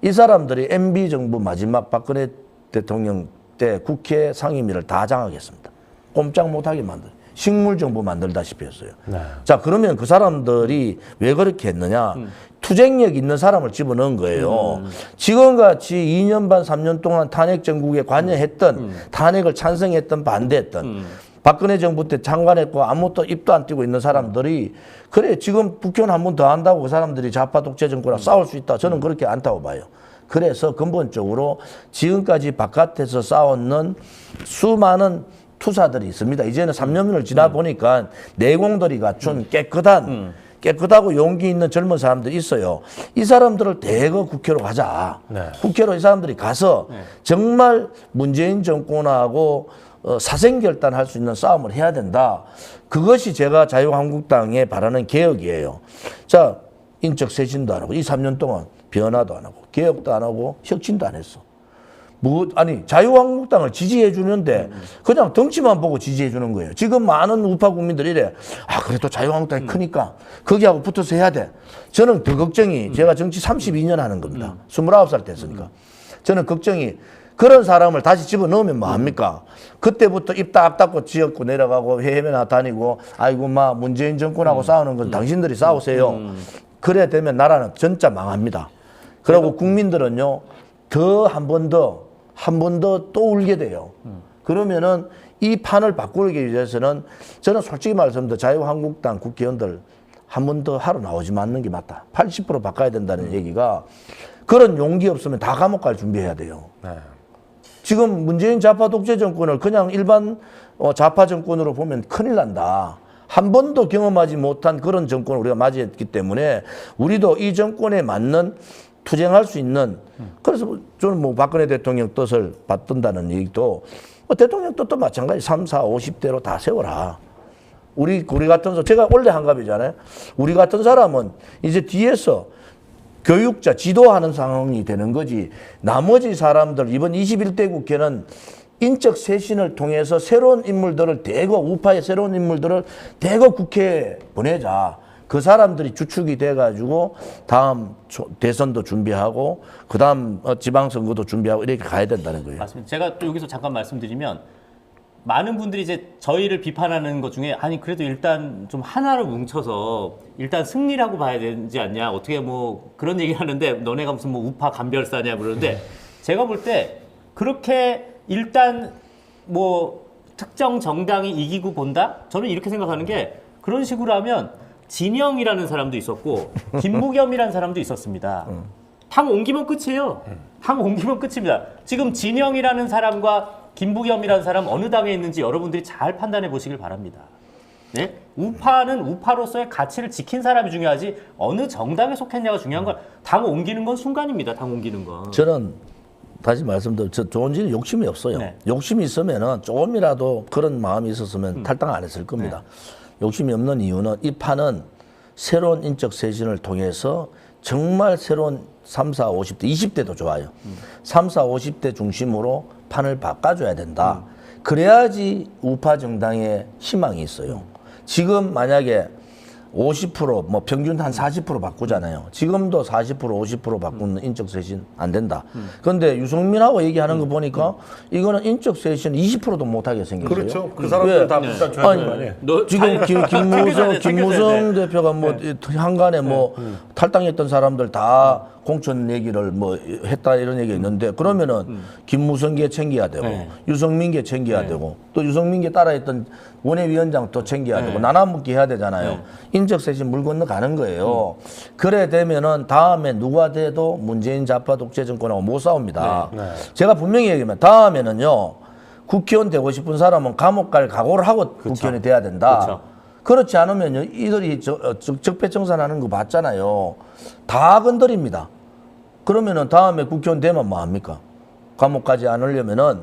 이 사람들이 MB 정부 마지막 박근혜 대통령 때 국회 상임위를 다 장악했습니다. 꼼짝 못하게 만들. 식물 정부 만들다시피 했어요. 네. 자, 그러면 그 사람들이 왜 그렇게 했느냐? 투쟁력 있는 사람을 집어넣은 거예요. 지금같이 2년 반, 3년 동안 탄핵 정국에 관여했던, 탄핵을 찬성했던, 반대했던, 박근혜 정부 때 장관했고 아무것도 입도 안 띄고 있는 사람들이 그래, 지금 국회의원 한 번 더 한다고 그 사람들이 좌파 독재 정권과 싸울 수 있다. 저는 그렇게 않다고 봐요. 그래서 근본적으로 지금까지 바깥에서 싸웠는 수많은 투사들이 있습니다. 이제는 3년을 지나 보니까 내공들이 갖춘 깨끗하고 용기 있는 젊은 사람들이 있어요. 이 사람들을 대거 국회로 가자. 네. 국회로 이 사람들이 가서 정말 문재인 정권하고 사생결단할 수 있는 싸움을 해야 된다. 그것이 제가 자유한국당에 바라는 개혁이에요. 자, 인적 쇄신도 안 하고 이 3년 동안 변화도 안 하고 개혁도 안 하고 혁신도 안 했어. 자유한국당을 지지해 주는데 그냥 덩치만 보고 지지해 주는 거예요. 지금 많은 우파 국민들이 이래. 아, 그래도 자유한국당이 크니까 거기하고 붙어서 해야 돼. 저는 더 걱정이 제가 정치 32년 하는 겁니다. 29살 됐으니까. 저는 걱정이 그런 사람을 다시 집어넣으면 뭐합니까? 그때부터 입 딱 닫고 지었고 내려가고 헤매나 다니고 아이고 마 문재인 정권하고 싸우는 건 당신들이 싸우세요. 그래 되면 나라는 진짜 망합니다. 그리고 국민들은요. 더 한 번 더 또 울게 돼요. 그러면은 이 판을 바꾸기 위해서는 저는 솔직히 말씀드려 자유한국당 국회의원들 한 번 더 하러 나오지 않는 게 맞다. 80% 바꿔야 된다는 얘기가 그런 용기 없으면 다 감옥 갈 준비해야 돼요. 네. 지금 문재인 좌파 독재 정권을 그냥 일반 좌파 정권으로 보면 큰일 난다. 한 번도 경험하지 못한 그런 정권을 우리가 맞이했기 때문에 우리도 이 정권에 맞는 투쟁할 수 있는 그래서 저는 뭐 박근혜 대통령 뜻을 받든다는 얘기도 대통령 뜻도 마찬가지 3, 4, 50대로 다 세워라. 우리 같은 사람 제가 원래 한갑이잖아요. 우리 같은 사람은 이제 뒤에서 교육자 지도하는 상황이 되는 거지. 나머지 사람들 이번 21대 국회는 인적 쇄신을 통해서 새로운 인물들을 대거 우파의 새로운 인물들을 대거 국회에 보내자. 그 사람들이 주축이 돼가지고 다음 대선도 준비하고 그 다음 지방선거도 준비하고 이렇게 가야 된다는 거예요. 맞습니다. 제가 또 여기서 잠깐 말씀드리면 많은 분들이 이제 저희를 비판하는 것 중에 아니 그래도 일단 좀 하나로 뭉쳐서 일단 승리라고 봐야 되지 않냐 어떻게 뭐 그런 얘기 하는데 너네가 무슨 뭐 우파 간별사냐 그러는데 제가 볼 때 그렇게 일단 뭐 특정 정당이 이기고 본다? 저는 이렇게 생각하는 게 그런 식으로 하면 진영이라는 사람도 있었고 김무겸이라는 사람도 있었습니다. 당 옮기면 끝이에요. 당 옮기면 끝입니다. 지금 진영이라는 사람과 김부겸이라는 사람 어느 당에 있는지 여러분들이 잘 판단해 보시길 바랍니다. 네? 우파는 우파로서의 가치를 지킨 사람이 중요하지 어느 정당에 속했냐가 중요한 건 당 옮기는 건 순간입니다. 당 옮기는 건. 저는 다시 말씀드려 조원진이 욕심이 없어요. 네. 욕심이 있으면은 조금이라도 그런 마음이 있었으면 탈당 안 했을 겁니다. 욕심이 없는 이유는 이 판은 새로운 인적 쇄신을 통해서 정말 새로운 3, 4, 50대, 20대도 좋아요. 3, 4, 50대 중심으로 판을 바꿔줘야 된다. 그래야지 우파 정당에 희망이 있어요. 지금 만약에 50% 뭐 평균 한 40% 바꾸잖아요. 지금도 40% 50% 바꾸는 인적 쇄신 안 된다. 그런데 유승민하고 얘기하는 거 보니까 이거는 인적 쇄신 20%도 못하게 생겼어요. 그렇죠. 그 사람들 다 일단 줘야 되는 거 아니에요. 지금 김무성 대표가 뭐 한간에 뭐 탈당했던 사람들 다 공천 얘기를 뭐 했다 이런 얘기가 있는데 그러면은 김무성계 챙겨야 되고 유승민계 챙겨야 되고 또 유승민계 따라했던 원외위원장 또 챙겨야 되고 나눠먹기 해야 되잖아요. 인적쇄신 물 건너 가는 거예요. 그래 되면은 다음에 누가 돼도 문재인 좌파 독재 정권하고 못 싸웁니다. 제가 분명히 얘기하면 다음에는요 국회의원 되고 싶은 사람은 감옥 갈 각오를 하고 국회의원이 돼야 된다. 그렇지 않으면요 이들이 적폐청산하는 거 봤잖아요. 다 건드립니다. 그러면은 다음에 국회의원 되면 뭐 합니까? 감옥 가지 않으려면은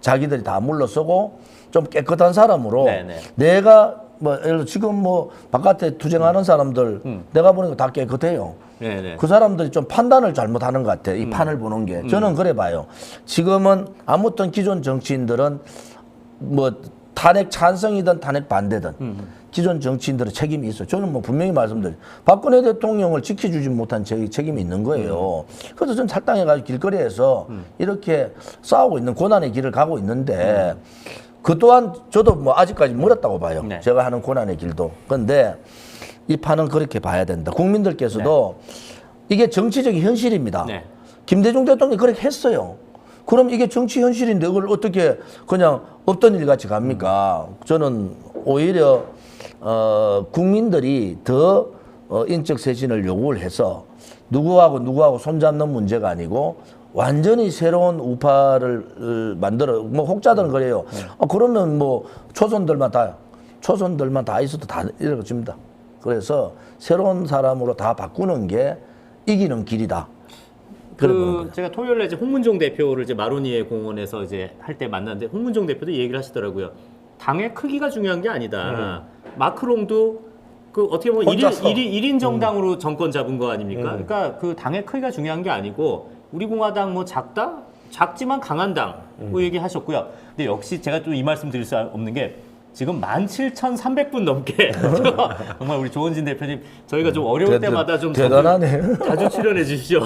자기들이 다 물러서고 좀 깨끗한 사람으로 내가 뭐 예를 들어 지금 뭐 바깥에 투쟁하는 사람들 내가 보는 거 다 깨끗해요. 그 사람들이 좀 판단을 잘못하는 것 같아요. 이 판을 보는 게. 저는 그래 봐요. 지금은 아무튼 기존 정치인들은 뭐 탄핵 찬성이든 탄핵 반대든 기존 정치인들의 책임이 있어요. 저는 뭐 분명히 말씀드려요. 박근혜 대통령을 지켜주지 못한 책임이 있는 거예요. 그래서 저는 탈당해가지고 길거리에서 이렇게 싸우고 있는 고난의 길을 가고 있는데 그 또한 저도 뭐 아직까지 멀었다고 봐요. 제가 하는 고난의 길도. 그런데 이 판은 그렇게 봐야 된다. 국민들께서도 이게 정치적인 현실입니다. 김대중 대통령이 그렇게 했어요. 그럼 이게 정치 현실인데 그걸 어떻게 그냥 없던 일 같이 갑니까? 저는 오히려 국민들이 더 인적 쇄신을 요구를 해서 누구하고 손잡는 문제가 아니고 완전히 새로운 우파를 만들어 뭐 혹자들은 그래요. 그러면 뭐 초선들만 다 있어도 다 이루어집니다. 그래서 새로운 사람으로 다 바꾸는 게 이기는 길이다. 제가 토요일에 이제 홍문종 대표를 이제 마로니에 공원에서 이제 할 때 만났는데 홍문종 대표도 이 얘기를 하시더라고요. 당의 크기가 중요한 게 아니다. 마크롱도 그 어떻게 보면 1인 정당으로 정권 잡은 거 아닙니까? 그러니까 그 당의 크기가 중요한 게 아니고 우리 공화당 뭐 작지만 강한 당 뭐 얘기하셨고요. 근데 역시 제가 또 이 말씀 드릴 수 없는 게 지금 17,300분 넘게 정말 우리 조원진 대표님 저희가 좀 어려울 때마다 좀 대단하네. 자주 출연해 주시죠.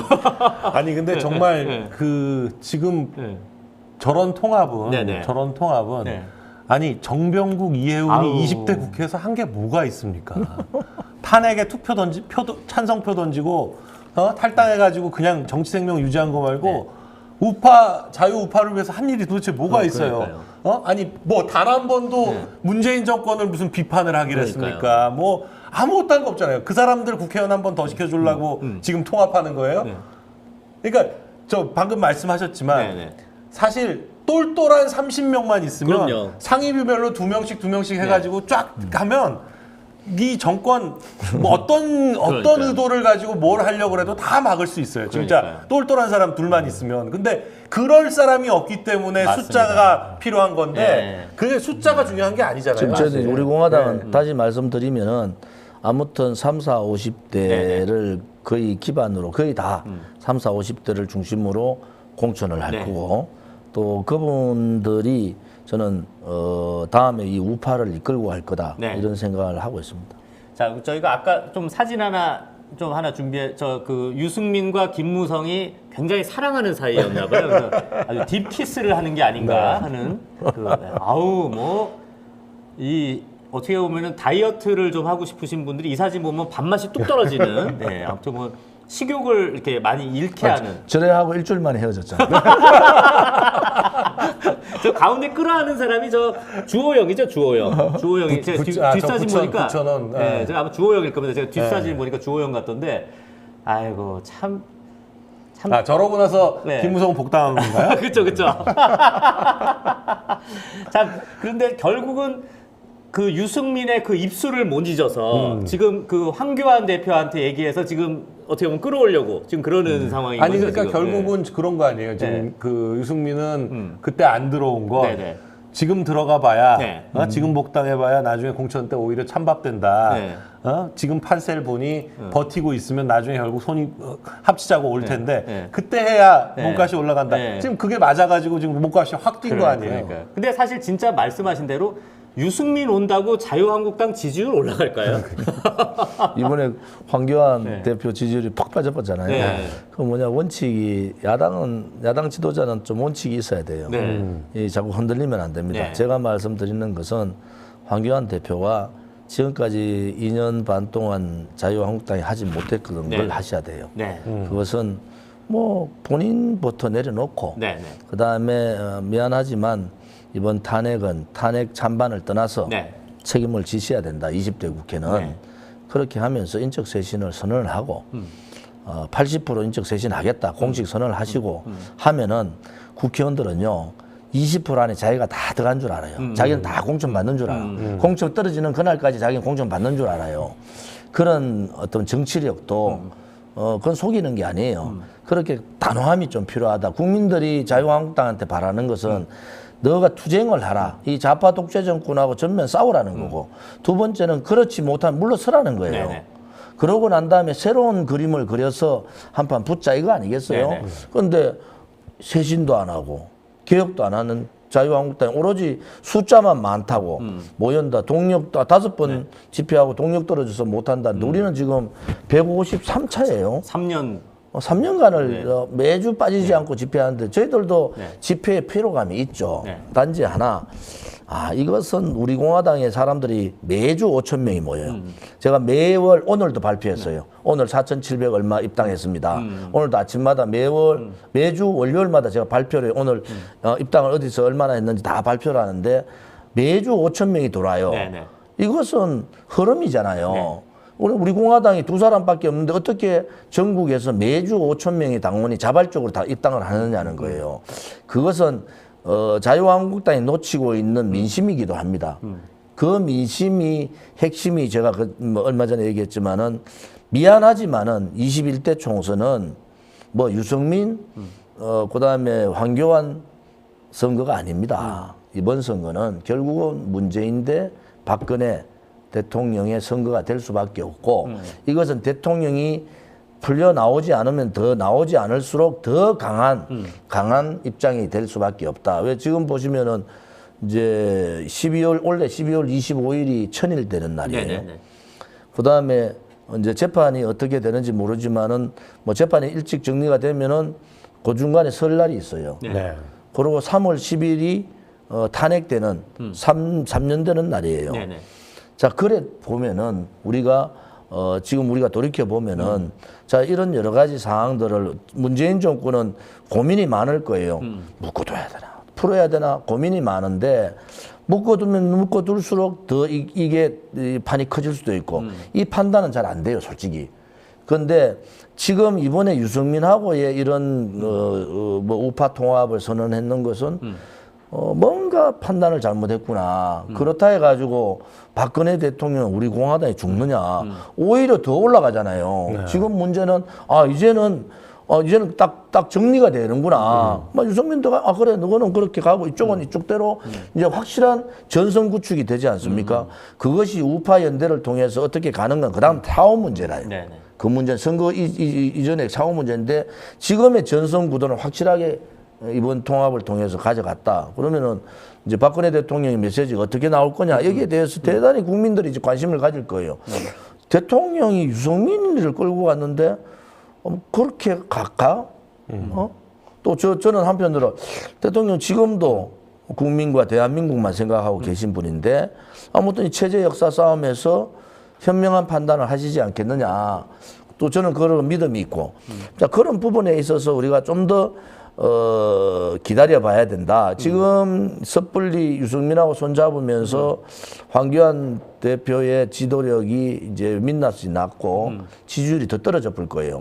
아니 근데 정말 그 지금 저런 통합은 아니 정병국 이해운이 20대 국회에서 한 게 뭐가 있습니까? 탄핵에 찬성표 던지고 탈당해가지고 그냥 정치 생명 유지한 거 말고 우파 자유 우파를 위해서 한 일이 도대체 뭐가 있어요? 그러니까요. 아니 뭐 단 한 번도 문재인 정권을 무슨 비판을 하기로 했습니까? 뭐 아무것도 한 거 없잖아요. 그 사람들 국회의원 한 번 더 시켜주려고 지금 통합하는 거예요? 그러니까 저 방금 말씀하셨지만 사실 똘똘한 30명만 있으면 그럼요. 상임위별로 2명씩 해가지고 쫙 가면 이 정권 뭐 어떤 의도를 가지고 뭘 하려고 해도 다 막을 수 있어요. 진짜 그러니까요. 똘똘한 사람 둘만 있으면. 근데 그럴 사람이 없기 때문에 맞습니다. 숫자가 필요한 건데 그게 숫자가 중요한 게 아니잖아요. 지금 저희 우리 공화당은 다시 말씀드리면은 아무튼 3, 4, 50대를 거의 기반으로 거의 다 3, 4, 50대를 중심으로 공천을 할 거고 또 그분들이 저는 다음에 이 우파를 이끌고 갈 거다 이런 생각을 하고 있습니다. 자, 저희가 아까 좀 사진 하나 준비해 그 유승민과 김무성이 굉장히 사랑하는 사이였나 봐요. 그래서 아주 딥키스를 하는 게 아닌가 하는 아우 뭐 이 어떻게 보면은 다이어트를 좀 하고 싶으신 분들이 이 사진 보면 밥맛이 뚝 떨어지는 아무튼 뭐 식욕을 이렇게 많이 잃게 하는 저래하고 일주일 만에 헤어졌잖아요. 저 가운데 끌어안는 사람이 저 주호영이죠, 주호영. 주호영이 제가 뒷사진 보니까 제가 아마 주호영일 겁니다. 제가 뒷사진 보니까 주호영 같던데 아이고 참 저러고 나서 김무성 복당한 건가요? 그렇죠. 참 그런데 결국은 그 유승민의 그 입술을 못 잊어서 지금 그 황교안 대표한테 얘기해서 지금 어떻게 보면 끌어오려고 지금 그러는 상황인 거죠. 아니 그러니까 지금. 결국은 그런 거 아니에요. 지금 그 유승민은 그때 안 들어온 거 지금 들어가 봐야 지금 복당해 봐야 나중에 공천 때 오히려 찬밥된다. 지금 판세를 보니 버티고 있으면 나중에 결국 손이 합치자고 올 텐데 그때 해야 몸값이 올라간다. 지금 그게 맞아가지고 지금 몸값이 확 뛴 거 아니에요. 그러니까요. 근데 사실 진짜 말씀하신 대로 유승민 온다고 자유한국당 지지율 올라갈까요? 이번에 황교안 대표 지지율이 팍 빠져버렸잖아요. 그 원칙이 야당 지도자는 좀 원칙이 있어야 돼요. 자꾸 흔들리면 안 됩니다. 제가 말씀드리는 것은 황교안 대표가 지금까지 2년 반 동안 자유한국당이 하지 못했던 걸 하셔야 돼요. 그것은 뭐 본인부터 내려놓고 그다음에 미안하지만 이번 탄핵은 탄핵 찬반을 떠나서 책임을 지셔야 된다. 20대 국회는. 그렇게 하면서 인적 쇄신을 선언을 하고 80% 인적 쇄신하겠다. 공식 선언을 하시고 하면은 국회의원들은요. 20% 안에 자기가 다 들어간 줄 알아요. 자기는 다 공천 받는 줄 알아요. 공천 떨어지는 그날까지 자기는 공천 받는 줄 알아요. 그런 어떤 정치력도 그건 속이는 게 아니에요. 그렇게 단호함이 좀 필요하다. 국민들이 자유한국당한테 바라는 것은 너가 투쟁을 하라. 이 좌파 독재 정권하고 전면 싸우라는 거고. 두 번째는 그렇지 못하면 물러서라는 거예요. 그러고 난 다음에 새로운 그림을 그려서 한판 붙자 이거 아니겠어요? 그런데 쇄신도 안 하고 개혁도 안 하는 자유한국당이 오로지 숫자만 많다고 모연다. 동력도 5번 집회하고 동력 떨어져서 못한다. 우리는 지금 153차예요. 3년간을 매주 빠지지 않고 집회하는데 저희들도 집회에 피로감이 있죠. 단지 하나, 이것은 우리 공화당의 사람들이 매주 5천 명이 모여요. 제가 매월 오늘도 발표했어요. 오늘 4,700 얼마 입당했습니다. 오늘도 아침마다 매주 월요일마다 제가 발표를 오늘 입당을 어디서 얼마나 했는지 다 발표를 하는데 매주 5천 명이 돌아요. 이것은 흐름이잖아요. 우리 공화당이 2사람밖에 없는데 어떻게 전국에서 매주 5천 명의 당원이 자발적으로 다 입당을 하느냐는 거예요. 그것은 자유한국당이 놓치고 있는 민심이기도 합니다. 그 민심이 핵심이 제가 얼마 전에 얘기했지만은 미안하지만은 21대 총선은 뭐 유승민 그다음에 황교안 선거가 아닙니다. 이번 선거는 결국은 문재인 대 박근혜 대통령의 선거가 될 수밖에 없고 이것은 대통령이 풀려 나오지 않으면 더 나오지 않을수록 더 강한 입장이 될 수밖에 없다. 왜 지금 보시면은 이제 올해 12월 25일이 천일 되는 날이에요. 그다음에 이제 재판이 어떻게 되는지 모르지만은 뭐 재판이 일찍 정리가 되면은 그 중간에 설날이 있어요. 그리고 3월 10일이 탄핵되는 3년 되는 날이에요. 자, 그래 보면은 우리가 지금 우리가 돌이켜 보면은 자 이런 여러 가지 상황들을 문재인 정권은 고민이 많을 거예요. 묶어둬야 되나 풀어야 되나 고민이 많은데 묶어두면 묶어둘수록 더 이게 이 판이 커질 수도 있고 이 판단은 잘 안 돼요, 솔직히. 그런데 지금 이번에 유승민하고의 이런 뭐 우파 통합을 선언했는 것은 뭔가 판단을 잘못했구나. 그렇다 해가지고 박근혜 대통령 우리 공화당이 죽느냐. 오히려 더 올라가잖아요. 네. 지금 문제는 이제는 딱 정리가 되는구나. 유승민도 그래 너거는 그렇게 가고 이쪽은 이쪽대로 이제 확실한 전선 구축이 되지 않습니까? 그것이 우파 연대를 통해서 어떻게 가는 건 그다음 사후 문제라요. 네네. 그 문제는 선거 이전에 사후 문제인데 지금의 전선 구도는 확실하게 이번 통합을 통해서 가져갔다. 그러면은 이제 박근혜 대통령의 메시지가 어떻게 나올 거냐 여기에 대해서 대단히 국민들이 이제 관심을 가질 거예요. 대통령이 유승민을 끌고 갔는데 그렇게 갈까? 또 저는 한편으로 대통령 지금도 국민과 대한민국만 생각하고 계신 분인데 아무튼 이 체제 역사 싸움에서 현명한 판단을 하시지 않겠느냐. 또 저는 그런 믿음이 있고 자 그런 부분에 있어서 우리가 좀 더 기다려 봐야 된다. 지금 섣불리 유승민하고 손잡으면서 황교안 대표의 지도력이 이제 민낯이 났고 지지율이 더 떨어져 볼 거예요.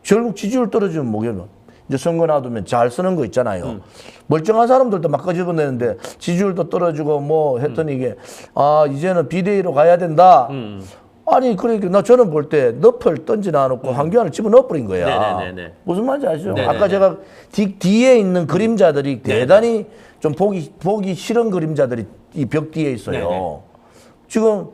결국 지지율 떨어지면 뭐겠노? 이제 선거 놔두면 잘 쓰는 거 있잖아요. 멀쩡한 사람들도 막 끄집어내는데 지지율도 떨어지고 뭐 했더니 이게 이제는 비대위로 가야 된다. 아니 그러니까 저는 볼 때 늪을 던지나 놓고 황교안을 집어넣어 버린 거야. 네네네네. 무슨 말인지 아시죠? 네네네. 아까 제가 뒤에 있는 그림자들이 대단히 좀 보기 싫은 그림자들이 이 벽 뒤에 있어요. 네네. 지금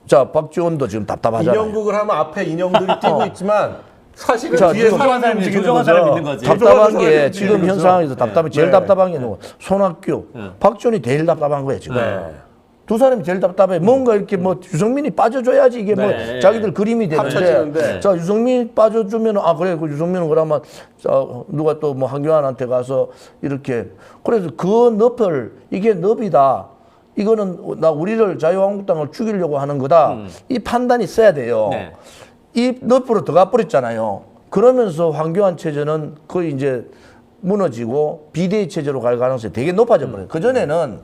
자 박지원도 지금 답답하잖아요. 인형극을 하면 앞에 인형들이 뛰고 있지만 사실은 자, 뒤에 지금 사람이 사람이 움직이는 조종한 거죠. 사람이 있는 거지. 답답한 게 사람이 지금 움직이는 현 거죠. 상황에서 답답해 제일 네. 답답한 게 누구? 손학규, 박지원이 제일 답답한 거예요 지금. 네. 두 사람이 제일 답답해. 뭔가 이렇게 뭐 유승민이 빠져줘야지 이게 뭐 네. 자기들 그림이 되는데. 합쳐지는데. 자 유승민 빠져주면 그래 그 유승민은 그러면 누가 또 뭐 한교안한테 가서 이렇게 그래서 그 늪을 이게 늪이다. 이거는 우리를 자유한국당을 죽이려고 하는 거다. 이 판단이 있어야 돼요. 네. 이 늪으로 들어가 버렸잖아요. 그러면서 황교안 체제는 거의 이제 무너지고 비대위 체제로 갈 가능성이 되게 높아져 버려요. 그전에는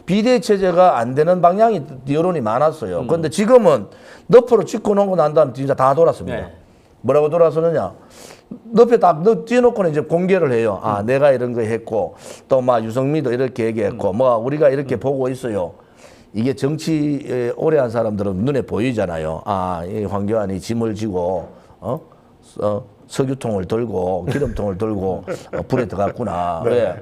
비대위 체제가 안 되는 방향이 여론이 많았어요. 그런데 지금은 늪으로 짚고 놓고 난 다음 진짜 다 돌았습니다. 네. 뭐라고 돌아서느냐. 늪에 딱 띄워놓고는 이제 공개를 해요. 내가 이런 거 했고 또 막 유승민도 이렇게 얘기했고 뭐 우리가 이렇게 보고 있어요. 이게 정치 오래 한 사람들은 눈에 보이잖아요. 이 황교안이 짐을 지고 석유통을 들고 기름통을 들고 불에 들어갔구나. 왜?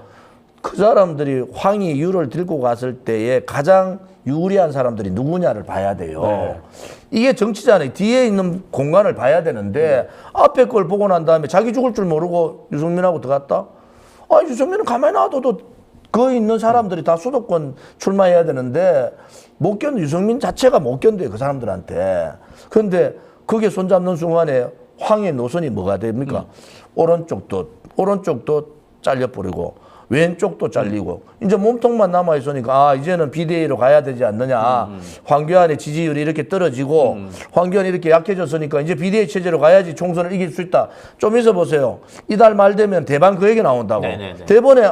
그 사람들이 황이 유를 들고 갔을 때에 가장 유리한 사람들이 누구냐를 봐야 돼요. 이게 정치잖아요. 뒤에 있는 공간을 봐야 되는데 앞에 걸 보고 난 다음에 자기 죽을 줄 모르고 유승민하고 들어갔다? 유승민은 가만히 놔둬도 거기 있는 사람들이 다 수도권 출마해야 되는데 못 견뎌. 유승민 자체가 못 견뎌요. 그 사람들한테. 그런데 거기에 손잡는 순간에 황의 노선이 뭐가 됩니까? 오른쪽도 잘려버리고 왼쪽도 잘리고 이제 몸통만 남아 있으니까 이제는 비대위로 가야 되지 않느냐. 황교안의 지지율이 이렇게 떨어지고 황교안이 이렇게 약해졌으니까 이제 비대위 체제로 가야지 총선을 이길 수 있다. 좀 있어 보세요. 이달 말 되면 대반 그 얘기 나온다고. 네네네. 대번에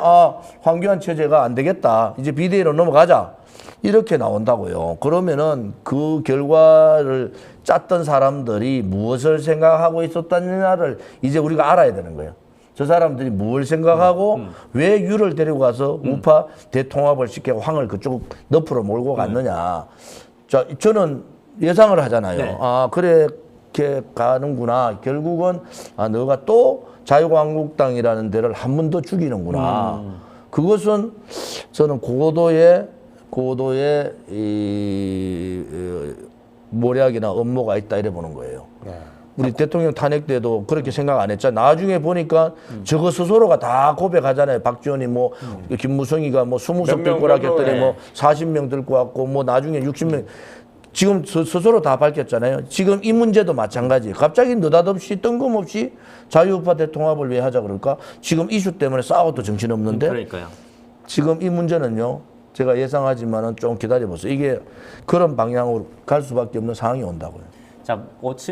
황교안 체제가 안 되겠다. 이제 비대위로 넘어가자. 이렇게 나온다고요. 그러면은 그 결과를 짰던 사람들이 무엇을 생각하고 있었다느냐를 이제 우리가 알아야 되는 거예요. 저 사람들이 뭘 생각하고 왜 유를 데리고 가서 우파 대통합을 시키고 황을 그쪽 늪으로 몰고 갔느냐. 자, 저는 예상을 하잖아요. 네. 그렇게 가는구나. 결국은 너가 또 자유한국당이라는 데를 한 번 더 죽이는구나. 그것은 저는 고도의 모략이나 음모가 있다 이래 보는 거예요. 우리 대통령 탄핵 때도 그렇게 생각 안 했잖아요. 나중에 보니까 저거 스스로가 다 고백하잖아요. 박지원이 김무성이가 20석 들고 왔기 했더니 40명 들고 왔고 나중에 60명. 지금 스스로 다 밝혔잖아요. 지금 이 문제도 마찬가지예요. 갑자기 느닷없이 뜬금없이 자유우파 대통합을 왜 하자 그럴까? 지금 이슈 때문에 싸워도 정신없는데. 그러니까요. 지금 이 문제는요. 제가 예상하지만은 좀 기다려보세요. 이게 그런 방향으로 갈 수밖에 없는 상황이 온다고요. 자,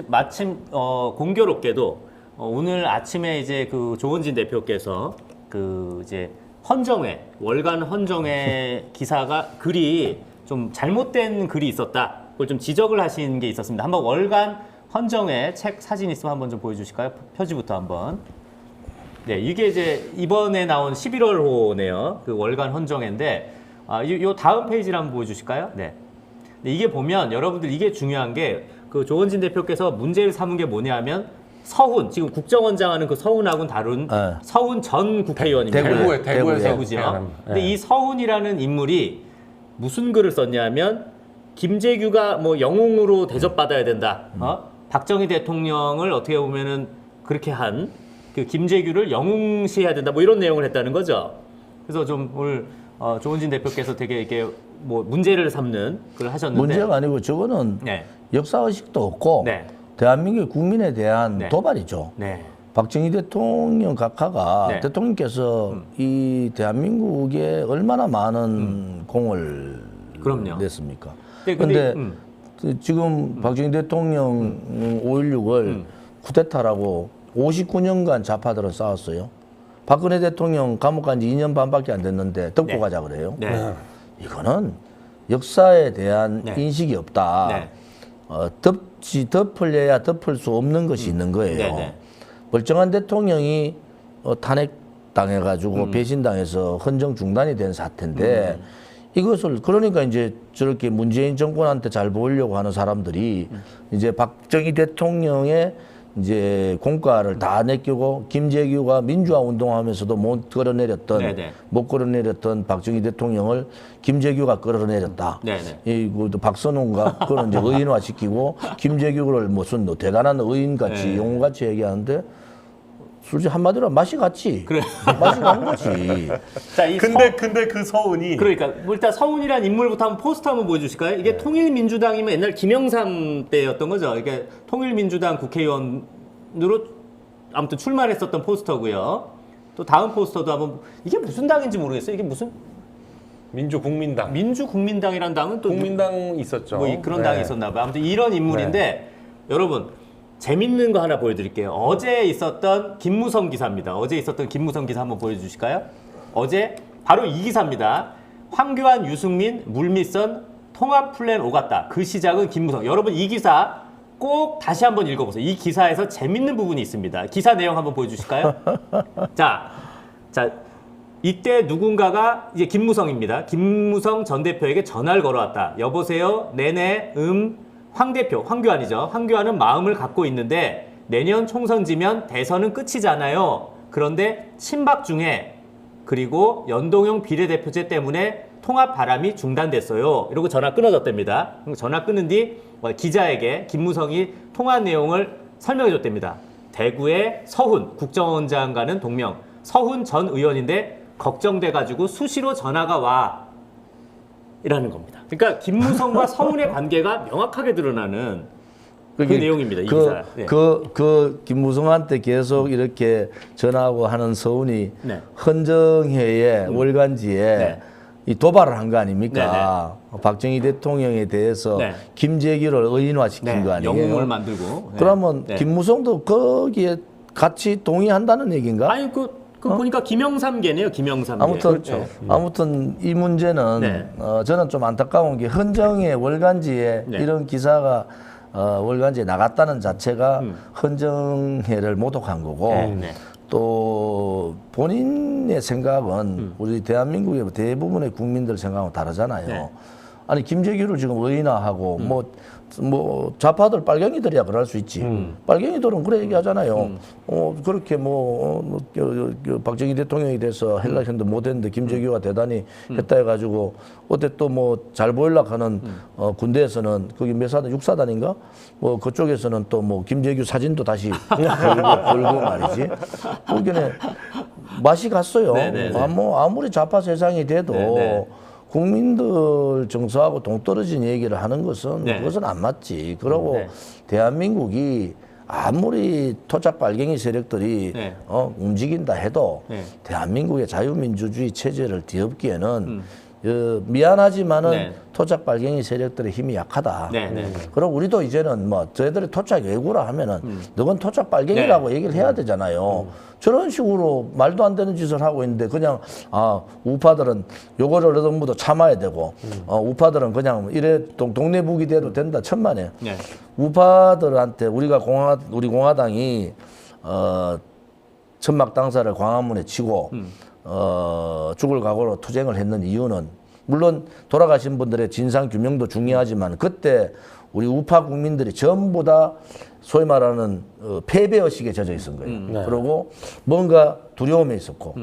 마침 공교롭게도 오늘 아침에 이제 그 조원진 대표께서 그 이제 헌정회 월간 헌정회 기사가 글이 좀 잘못된 글이 있었다. 그걸 좀 지적을 하신 게 있었습니다. 한번 월간 헌정회 책 사진 있으면 한번 좀 보여주실까요? 표지부터 한번. 네, 이게 이제 이번에 나온 11월호네요. 그 월간 헌정회인데, 요 다음 페이지를 한번 보여주실까요? 네. 근데 이게 보면 여러분들 이게 중요한 게 그 조원진 대표께서 문제를 삼은 게 뭐냐면 서훈, 지금 국정원장 하는 그 서훈하고는 다른 서훈 전 국회의원입니다. 대구에서. 대구죠. 근데 이 서훈이라는 인물이 무슨 글을 썼냐면 김재규가 뭐 영웅으로 대접받아야 된다. 박정희 대통령을 어떻게 보면은 그렇게 한 그 김재규를 영웅시해야 된다. 뭐 이런 내용을 했다는 거죠. 그래서 좀 오늘 조원진 대표께서 되게 이게 뭐 문제를 삼는 글을 하셨는데 문제가 아니고 저거는 네. 역사의식도 없고 네. 대한민국 국민에 대한 네. 도발이죠. 네. 박정희 대통령 각하가 네. 대통령께서 이 대한민국에 얼마나 많은 공을 그럼요. 냈습니까? 네, 그런데 근데, 지금 박정희 대통령 5.16을 쿠데타라고 59년간 좌파들은 싸웠어요. 박근혜 대통령 감옥 간 지 2년 반밖에 안 됐는데 덮고 네. 가자 그래요. 네. 이거는 역사에 대한 네. 인식이 없다. 네. 덮으려야 덮을 수 없는 것이 있는 거예요. 네, 네. 멀쩡한 대통령이 탄핵당해가지고 배신당해서 헌정 중단이 된 사태인데 이것을 그러니까 이제 저렇게 문재인 정권한테 잘 보이려고 하는 사람들이 이제 박정희 대통령의 이제 공과를 다 내끼고 김재규가 민주화 운동하면서도 못 끌어내렸던 네네. 못 끌어내렸던 박정희 대통령을 김재규가 끌어내렸다. 네네. 이거 박선웅과 그걸 이제 의인화 시키고 김재규를 무슨 대단한 의인같이 네. 영웅같이 얘기하는데 솔직히 한마디로 맛이 갔지. 그래. 맛이 간 거지. 자, 이 근데 그 서훈이 그러니까 뭐 일단 서훈이라는 인물부터 한번 포스터 한번 보여주실까요? 이게 통일민주당이면 옛날 김영삼 때였던 거죠. 이게 통일민주당 국회의원으로 아무튼 출마했었던 포스터고요. 또 다음 포스터도 한번 이게 무슨 당인지 모르겠어요. 이게 무슨 민주국민당. 민주국민당이라는 당은 또 국민당 있었죠. 뭐 그런 네. 당이 있었나 봐요. 아무튼 이런 인물인데 여러분 재밌는 거 하나 보여드릴게요. 어제 있었던 김무성 기사입니다. 어제 있었던 김무성 기사 한번 보여주실까요? 어제 바로 이 기사입니다. 황교안, 유승민, 물밑선 통합 플랜 오갔다. 그 시작은 김무성. 여러분 이 기사 꼭 다시 한번 읽어보세요. 이 기사에서 재밌는 부분이 있습니다. 기사 내용 한번 보여주실까요? 자, 이때 누군가가 이제 김무성입니다. 김무성 전 대표에게 전화를 걸어왔다. 여보세요. 네네. 황 대표, 황교안이죠. 황교안은 마음을 갖고 있는데 내년 총선 지면 대선은 끝이잖아요. 그런데 친박 중에 그리고 연동형 비례대표제 때문에 통합 바람이 중단됐어요. 이러고 전화 끊어졌답니다. 전화 끊은 뒤 기자에게 김무성이 통화 내용을 설명해 줬답니다. 대구의 서훈 국정원장과는 동명. 서훈 전 의원인데 걱정돼가지고 수시로 전화가 와. 이라는 겁니다. 그러니까 김무성과 서훈의 관계가 명확하게 드러나는 그 내용입니다. 이 기사. 네. 그 김무성한테 계속 이렇게 전화하고 하는 서훈이 네. 헌정회의 월간지에 네. 이 도발을 한 거 아닙니까? 박정희 대통령에 대해서 네. 김재규를 의인화시킨 거 아니에요? 영웅을 만들고. 그러면 네. 김무성도 거기에 같이 동의한다는 얘기인가? 아니 보니까 김영삼계네요. 김영삼계. 아무튼 그렇죠. 아무튼 이 문제는 네. 저는 좀 안타까운 게 헌정의 월간지에 네. 이런 기사가 월간지에 나갔다는 자체가 헌정회를 모독한 거고 네. 또 본인의 생각은 우리 대한민국의 대부분의 국민들 생각하고 다르잖아요. 네. 아니 김재규를 지금 의인화하고 뭐 좌파들 빨갱이들이야 그럴 수 있지. 빨갱이들은 그래 얘기하잖아요. 그렇게 박정희 대통령에 대해서 헬라 현도 못했는데 김재규가 대단히 했다 해가지고 어때 또 뭐 잘 보이려고 하는 군대에서는 거기 몇 사단 6사단인가 뭐 그쪽에서는 또 뭐 김재규 사진도 다시 걸고 말이지. 그게 맛이 갔어요. 아무리 좌파 세상이 돼도. 국민들 정서하고 동떨어진 얘기를 하는 것은 그것은 안 맞지. 그러고 대한민국이 아무리 토착 빨갱이 세력들이 움직인다 해도 대한민국의 자유민주주의 체제를 뒤엎기에는 미안하지만은 네. 토착 발갱이 세력들의 힘이 약하다. 네, 네. 그리고 우리도 이제는 뭐 저희들이 토착 외구라 하면은 너건 토착 발갱이라고 얘기를 해야 되잖아요. 저런 식으로 말도 안 되는 짓을 하고 있는데 그냥 우파들은 요거를 얻어먹어도 참아야 되고 우파들은 그냥 이래 동네 북이 돼도 된다 천만에. 네. 우파들한테 우리 공화당이 천막 당사를 광화문에 치고 죽을 각오로 투쟁을 했는 이유는 물론 돌아가신 분들의 진상 규명도 중요하지만 그때 우리 우파 국민들이 전부 다 소위 말하는 패배의식에 젖어 있은 거예요. 네. 그리고 뭔가 두려움에 있었고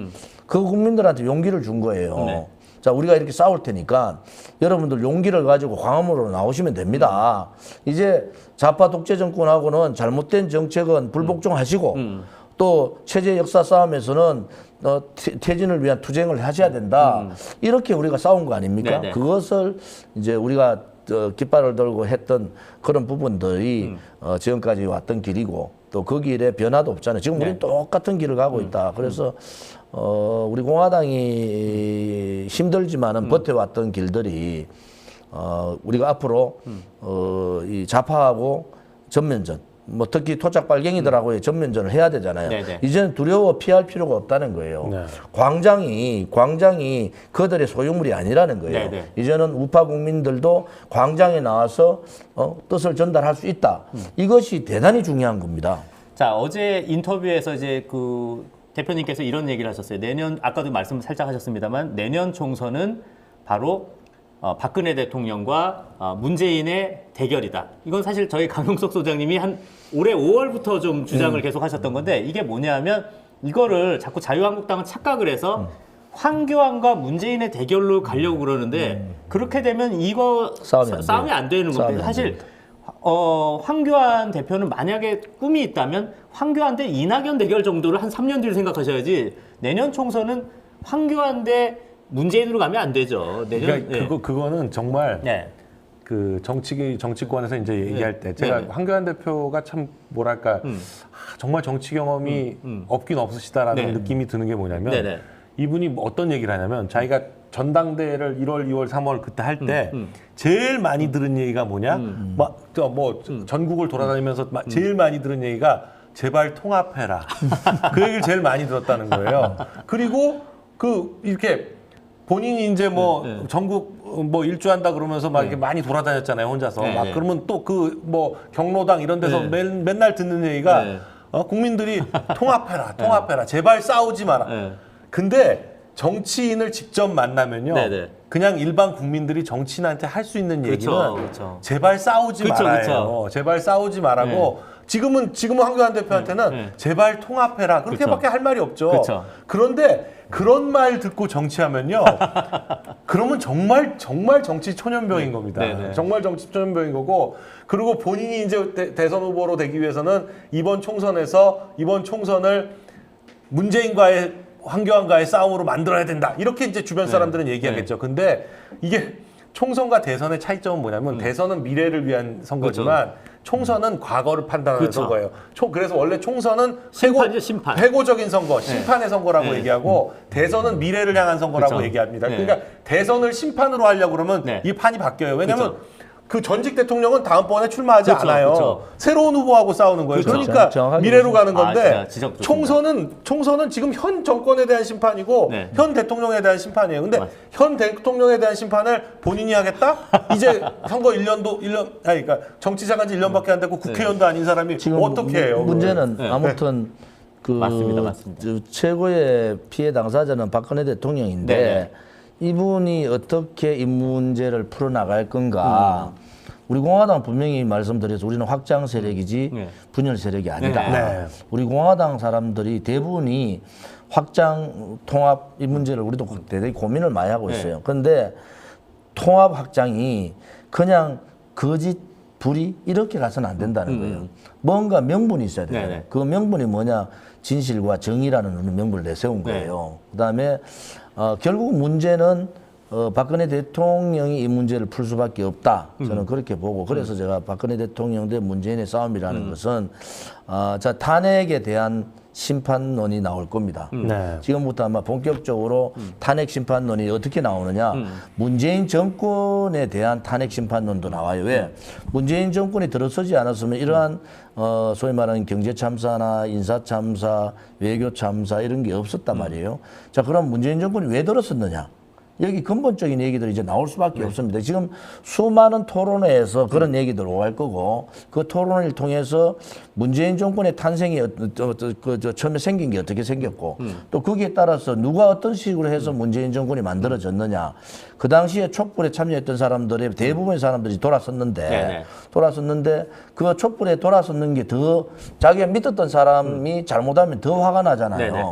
그 국민들한테 용기를 준 거예요. 네. 자, 우리가 이렇게 싸울 테니까 여러분들 용기를 가지고 광화문으로 나오시면 됩니다. 이제 좌파 독재 정권하고는 잘못된 정책은 불복종하시고 또 체제 역사 싸움에서는 퇴진을 위한 투쟁을 하셔야 된다. 이렇게 우리가 싸운 거 아닙니까? 네네. 그것을 이제 우리가 깃발을 들고 했던 그런 부분들이 지금까지 왔던 길이고 또 그 길에 변화도 없잖아요. 지금 우리는 똑같은 길을 가고 있다. 그래서 우리 공화당이 힘들지만은 버텨왔던 길들이 우리가 앞으로 이 좌파하고 전면전 뭐 특히 토착 발갱이들하고의 전면전을 해야 되잖아요. 네네. 이제는 두려워 피할 필요가 없다는 거예요. 네. 광장이 그들의 소유물이 아니라는 거예요. 네네. 이제는 우파 국민들도 광장에 나와서 뜻을 전달할 수 있다. 이것이 대단히 중요한 겁니다. 자, 어제 인터뷰에서 이제 그 대표님께서 이런 얘기를 하셨어요. 내년, 아까도 말씀 살짝 하셨습니다만, 내년 총선은 바로 박근혜 대통령과 문재인의 대결이다. 이건 사실 저희 강용석 소장님이 올해 5월부터 좀 주장을 계속 하셨던 건데, 이게 뭐냐면, 이거를 자꾸 자유한국당은 착각을 해서 황교안과 문재인의 대결로 가려고 그러는데, 그렇게 되면 이거 싸움이 안 되는 겁니다. 사실 황교안 대표는 만약에 꿈이 있다면 황교안 대 이낙연 대결 정도를 한 3년 뒤를 생각하셔야지 내년 총선은 황교안 대 문재인으로 가면 안 되죠. 내년 그러니까 그거는 정말 네. 그 정치권에서 이제 얘기할 때 제가 네. 황교안 대표가 참 뭐랄까 정말 정치 경험이 없긴 없으시다라는 네. 느낌이 드는 게 뭐냐면 네네. 이분이 어떤 얘기를 하냐면 자기가 전당대회를 1월, 2월, 3월 그때 할 때 제일 많이 들은 얘기가 뭐냐? 전국을 돌아다니면서 제일 많이 들은 얘기가 제발 통합해라. 그 얘기를 제일 많이 들었다는 거예요. 그리고 이렇게 본인이 이제 전국 일주한다 그러면서 막 이렇게 많이 돌아다녔잖아요, 혼자서. 네, 막 네. 그러면 또 경로당 이런 데서 네. 맨날 듣는 얘기가 네. 국민들이 통합해라. 제발 싸우지 마라. 네. 근데 정치인을 직접 만나면요. 네네. 그냥 일반 국민들이 정치인한테 할 수 있는 얘기는 그렇죠. 제발 싸우지 그쵸, 말아요. 그쵸. 제발 싸우지 말라고. 지금은 황교안 대표한테는 네. 제발 통합해라. 그렇게밖에 할 말이 없죠. 그쵸. 그런데 그런 말 듣고 정치하면요. 그러면 정말 정치 초년병인 겁니다. 네네. 정말 정치 초년병인 거고 그리고 본인이 이제 대선 후보로 되기 위해서는 이번 총선을 황교안과의 싸움으로 만들어야 된다. 이렇게 이제 주변 사람들은 얘기하겠죠. 근데 이게 총선과 대선의 차이점은 뭐냐면 대선은 미래를 위한 선거지만 총선은 과거를 판단하는 그렇죠. 선거예요. 그래서 원래 총선은 심판이죠, 심판. 회고적인 선거, 심판의 선거라고 얘기하고 대선은 미래를 향한 선거라고 그렇죠. 얘기합니다. 네. 그러니까 대선을 심판으로 하려고 그러면 네. 이 판이 바뀌어요. 왜냐하면 그렇죠. 그 전직 대통령은 다음번에 출마하지 그렇죠, 않아요. 그렇죠. 새로운 후보하고 싸우는 거예요. 그렇죠. 그러니까 정확하게 미래로 가는 아, 건데 진짜 지적 좋습니다. 총선은 지금 현 정권에 대한 심판이고 네. 현 대통령에 대한 심판이에요. 근데 현 대통령에 대한 심판을 본인이 하겠다? 이제 선거 1년 그러니까 정치자간 지 1년밖에 안 됐고 국회의원도 아닌 사람이 지금 어떻게 해요? 문제는 네. 아무튼 맞습니다. 최고의 피해 당사자는 박근혜 대통령인데 네. 이분이 어떻게 이 문제를 풀어나갈 건가. 우리 공화당 분명히 말씀드려서 우리는 확장 세력이지 네. 분열 세력이 아니다. 네. 우리 공화당 사람들이 대부분이 확장 통합 이 문제를 우리도 대단히 고민을 많이 하고 있어요. 그런데 통합 확장이 그냥 거짓 불이 이렇게 가서는 안 된다는 거예요. 뭔가 명분이 있어야 돼요. 네네. 그 명분이 뭐냐? 진실과 정의라는 어느 명분을 내세운 거예요. 그다음에 결국 문제는 박근혜 대통령이 이 문제를 풀 수밖에 없다. 저는 그렇게 보고 그래서 제가 박근혜 대통령 대 문재인의 싸움이라는 것은 탄핵에 대한 심판론이 나올 겁니다. 네. 지금부터 아마 본격적으로 탄핵 심판론이 어떻게 나오느냐. 문재인 정권에 대한 탄핵 심판론도 나와요. 왜? 문재인 정권이 들어서지 않았으면 이러한 소위 말하는 경제 참사나 인사 참사, 외교 참사 이런 게 없었단 말이에요. 자, 그럼 문재인 정권이 왜 들어섰느냐? 여기 근본적인 얘기들이 이제 나올 수밖에 없습니다. 지금 수많은 토론회에서 그런 얘기들 오갈 거고 그 토론을 통해서 문재인 정권의 탄생이 처음에 생긴 게 어떻게 생겼고 또 거기에 따라서 누가 어떤 식으로 해서 문재인 정권이 만들어졌느냐. 그 당시에 촛불에 참여했던 사람들의 대부분의 사람들이 돌아섰는데 그 촛불에 돌아섰는 게 더 자기가 믿었던 사람이 잘못하면 더 화가 나잖아요. 네네.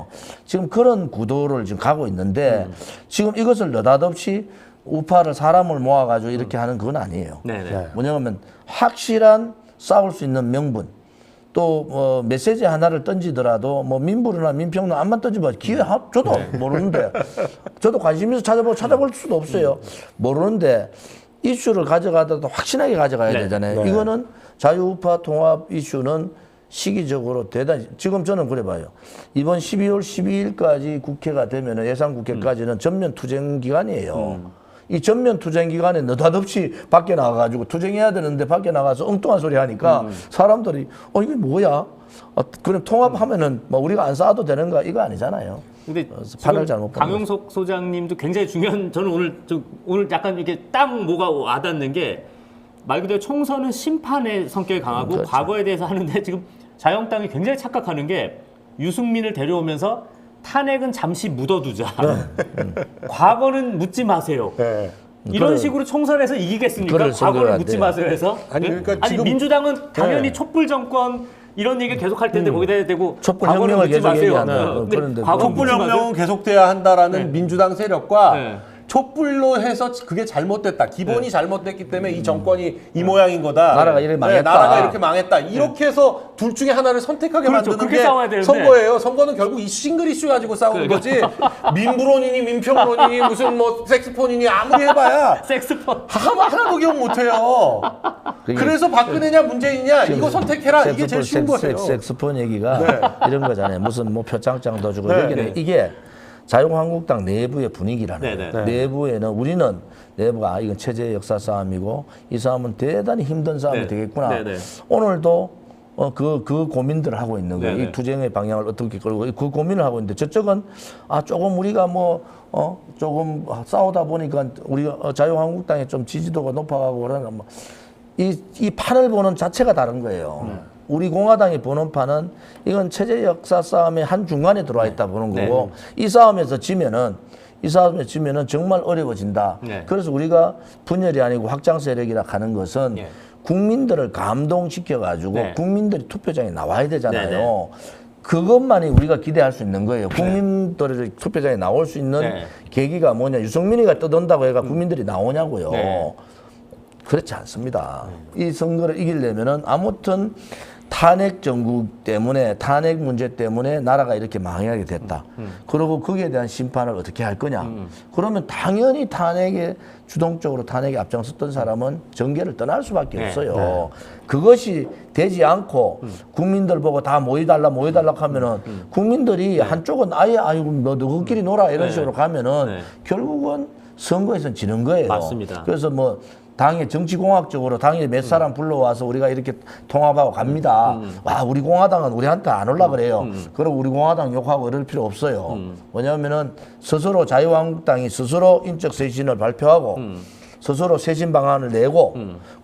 지금 그런 구도를 지금 가고 있는데 지금 이것을 느닷없이 우파를 사람을 모아가지고 이렇게 하는 그건 아니에요. 네네. 뭐냐면 확실한 싸울 수 있는 명분 또 메시지 하나를 던지더라도 뭐 민부르나 민평론 안만 던지면 기회 저도 모르는데 저도 관심 있어서 찾아볼 수도 없어요. 모르는데 이슈를 가져가더라도 확실하게 가져가야 되잖아요. 네. 이거는 자유우파 통합 이슈는 시기적으로 대단히 지금 저는 그래 봐요. 이번 12월 12일까지 국회가 되면 예산 국회까지는 전면 투쟁 기간이에요. 이 전면 투쟁 기간에 느닷없이 밖에 나가가지고 투쟁해야 되는데 밖에 나가서 엉뚱한 소리 하니까 사람들이 이게 뭐야? 그럼 통합하면은 뭐 우리가 안 싸워도 되는가? 이거 아니잖아요. 근데 판을 잘못 본 강용석 소장님도 굉장히 중요한 저는 오늘 약간 이렇게 딱 뭐가 와닿는 게 말 그대로 총선은 심판의 성격이 강하고 그렇죠. 과거에 대해서 하는데 지금 자유한국당이 굉장히 착각하는 게 유승민을 데려오면서 탄핵은 잠시 묻어두자. 과거는 묻지 마세요. 네. 이런 식으로 총선에서 이기겠습니까? 그럴 생각을 과거를 안 묻지 돼요. 마세요 해서. 아니, 그러니까 아니 지금- 민주당은 당연히 네. 촛불 정권 이런 얘기를 계속 할 텐데 거기다 대고 촛불 과거는 혁명을 묻지 계속 마세요. 얘기하는 근데 그런데 과거 묻지 마세요. 촛불혁명은 계속돼야 한다라는 민주당 세력과 네. 촛불로 해서 그게 잘못됐다. 기본이 잘못됐기 때문에 이 정권이 이 모양인 거다. 나라가 이렇게 망했다. 나라가 이렇게 망했다. 이렇게 해서 둘 중에 하나를 선택하게 그렇죠. 만드는 그렇게 게 싸워야 되는데. 선거예요. 선거는 결국 이 싱글 이슈 가지고 싸우는 거지. 민부론이니 민평론이니 무슨 뭐 섹스폰이니 아무리 해봐야 섹스폰. 하나도 기억 못해요. 그래서 박근혜냐 문재인이냐 이거 선택해라. 이게 제일 쉬운 거예요. 섹스폰 얘기가 이런 거잖아요. 무슨 뭐 표창장 더 주고 네. 여기는 이게 자유한국당 내부의 분위기라는 네네. 거예요. 내부에는 우리는 내부가 이건 체제의 역사 싸움이고 이 싸움은 대단히 힘든 싸움이 네. 되겠구나. 네네. 오늘도 그 고민들을 하고 있는 거예요. 네네. 이 투쟁의 방향을 어떻게 끌고 그 고민을 하고 있는데 저쪽은 조금 우리가 조금 싸우다 보니까 우리가 자유한국당의 좀 지지도가 높아가고 그러나 이 판을 보는 자체가 다른 거예요. 우리 공화당이 보는 판은 이건 체제 역사 싸움의 한 중간에 들어와 있다 보는 거고 이 싸움에서 지면은 정말 어려워진다. 네. 그래서 우리가 분열이 아니고 확장 세력이라 하는 것은 네. 국민들을 감동시켜가지고 네. 국민들이 투표장에 나와야 되잖아요. 네. 그것만이 우리가 기대할 수 있는 거예요. 국민들이 투표장에 나올 수 있는 네. 계기가 뭐냐. 유승민이가 떠돈다고 해가 국민들이 나오냐고요. 네. 그렇지 않습니다. 이 선거를 이기려면은 아무튼 탄핵 정국 때문에 탄핵 문제 때문에 나라가 이렇게 망하게 됐다. 그리고 거기에 대한 심판을 어떻게 할 거냐. 그러면 당연히 주동적으로 탄핵에 앞장섰던 사람은 정계를 떠날 수밖에 네. 없어요. 그것이 되지 않고 국민들 보고 다 모여달라 하면은 국민들이 한쪽은 아이고 너 너희끼리 놀아 이런 식으로 가면은 결국은 선거에서는 지는 거예요. 맞습니다. 그래서 뭐 당의 정치공학적으로 당에 몇 사람 불러와서 우리가 이렇게 통합하고 갑니다. 와, 우리 공화당은 우리한테 안 올라 그래요. 그리고 우리 공화당 욕하고 이럴 필요 없어요. 왜냐하면은 스스로 자유한국당이 스스로 인적 쇄신을 발표하고 스스로 쇄신 방안을 내고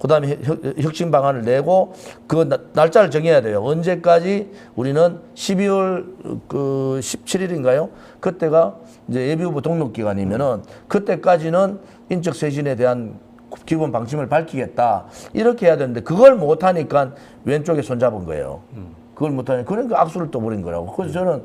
그다음에 혁신 방안을 내고 그 날짜를 정해야 돼요. 언제까지 우리는 12월 17일인가요? 그때가 이제 예비후보 등록 기간이면은 그때까지는 인적 쇄신에 대한 기본 방침을 밝히겠다. 이렇게 해야 되는데 그걸 못 하니까 왼쪽에 손잡은 거예요. 그걸 못 하니까 그러니까 악수를 떠버린 거라고. 그래서 저는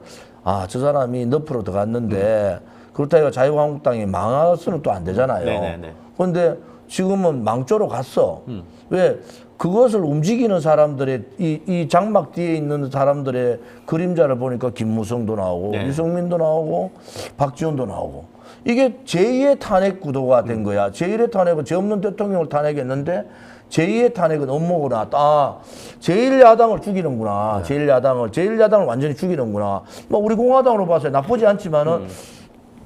저 사람이 늪으로 들어갔는데 그렇다고 자유한국당이 망해서는 또 안 되잖아요. 네네네. 그런데 지금은 망조로 갔어. 왜? 그것을 움직이는 사람들의 이 장막 뒤에 있는 사람들의 그림자를 보니까 김무성도 나오고 네. 유승민도 나오고 박지원도 나오고 이게 제2의 탄핵 구도가 된 거야. 제1의 탄핵은 죄 없는 대통령을 탄핵했는데 제2의 탄핵은 업무가 나왔다. 아, 제1야당을 죽이는구나. 제1야당을 완전히 죽이는구나. 뭐 우리 공화당으로 봐서 나쁘지 않지만은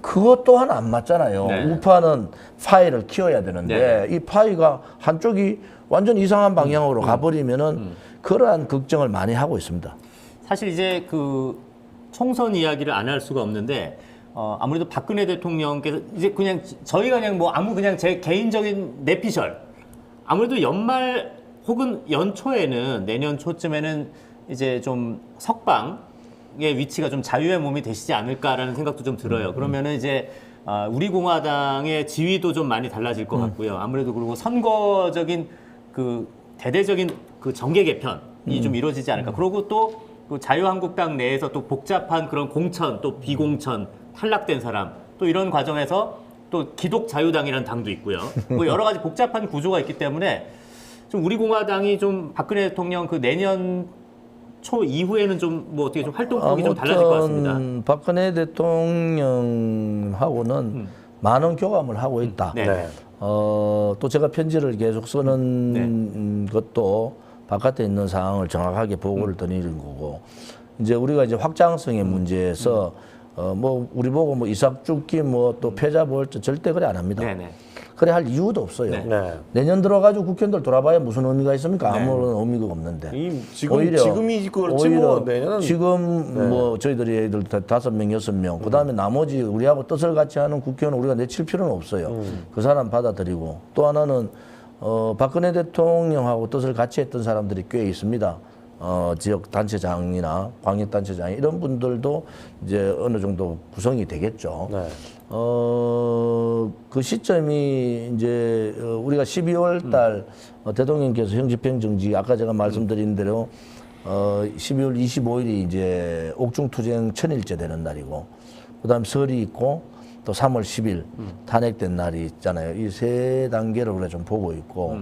그것 또한 안 맞잖아요. 네. 우파는 파이를 키워야 되는데 이 파이가 한쪽이 완전 이상한 방향으로 가버리면은 그러한 걱정을 많이 하고 있습니다. 사실 이제 그 총선 이야기를 안 할 수가 없는데 아무래도 박근혜 대통령께서 이제 그냥 저희가 그냥 뭐 아무 그냥 제 개인적인 내피셜 아무래도 연말 혹은 연초에는 내년 초쯤에는 이제 좀 석방의 위치가 좀 자유의 몸이 되시지 않을까라는 생각도 좀 들어요. 그러면은 이제 우리 공화당의 지위도 좀 많이 달라질 것 같고요. 아무래도 그리고 선거적인 그 대대적인 그 정계 개편이 좀 이루어지지 않을까. 그리고 또 그 자유한국당 내에서 또 복잡한 그런 공천, 또 비공천, 탈락된 사람, 또 이런 과정에서 또 기독자유당이라는 당도 있고요. 뭐 여러 가지 복잡한 구조가 있기 때문에 좀 우리 공화당이 좀 박근혜 대통령 그 내년 초 이후에는 좀 뭐 어떻게 좀 활동폭이 좀 달라질 것 같습니다. 박근혜 대통령하고는 많은 교감을 하고 있다. 네. 또 제가 편지를 계속 쓰는 것도 바깥에 있는 상황을 정확하게 보고를 드리는 거고 이제 우리가 이제 확장성의 문제에서 뭐 우리 보고 뭐 이삭 죽기 뭐 또 패자 부활절 절대 그래 안 합니다. 네네. 그래 할 이유도 없어요. 네. 내년 들어가지고 국회의원들 돌아봐야 무슨 의미가 있습니까? 아무런 의미가 없는데. 지금이 그렇지 뭐 내년은 지금 뭐 저희들이 애들 5명, 6명 그다음에 나머지 우리하고 뜻을 같이 하는 국회의원 우리가 내칠 필요는 없어요. 그 사람 받아들이고 또 하나는 박근혜 대통령하고 뜻을 같이 했던 사람들이 꽤 있습니다. 지역 단체장이나 광역 단체장 이런 분들도 이제 어느 정도 구성이 되겠죠. 네. 그 시점이 이제 우리가 12월 달 대통령께서 형집행 정지 아까 제가 말씀드린 대로 12월 25일이 이제 옥중투쟁 1000일째 되는 날이고 그다음 설이 있고 또 3월 10일 탄핵된 날이 있잖아요. 이 세 단계를 우리가 좀 보고 있고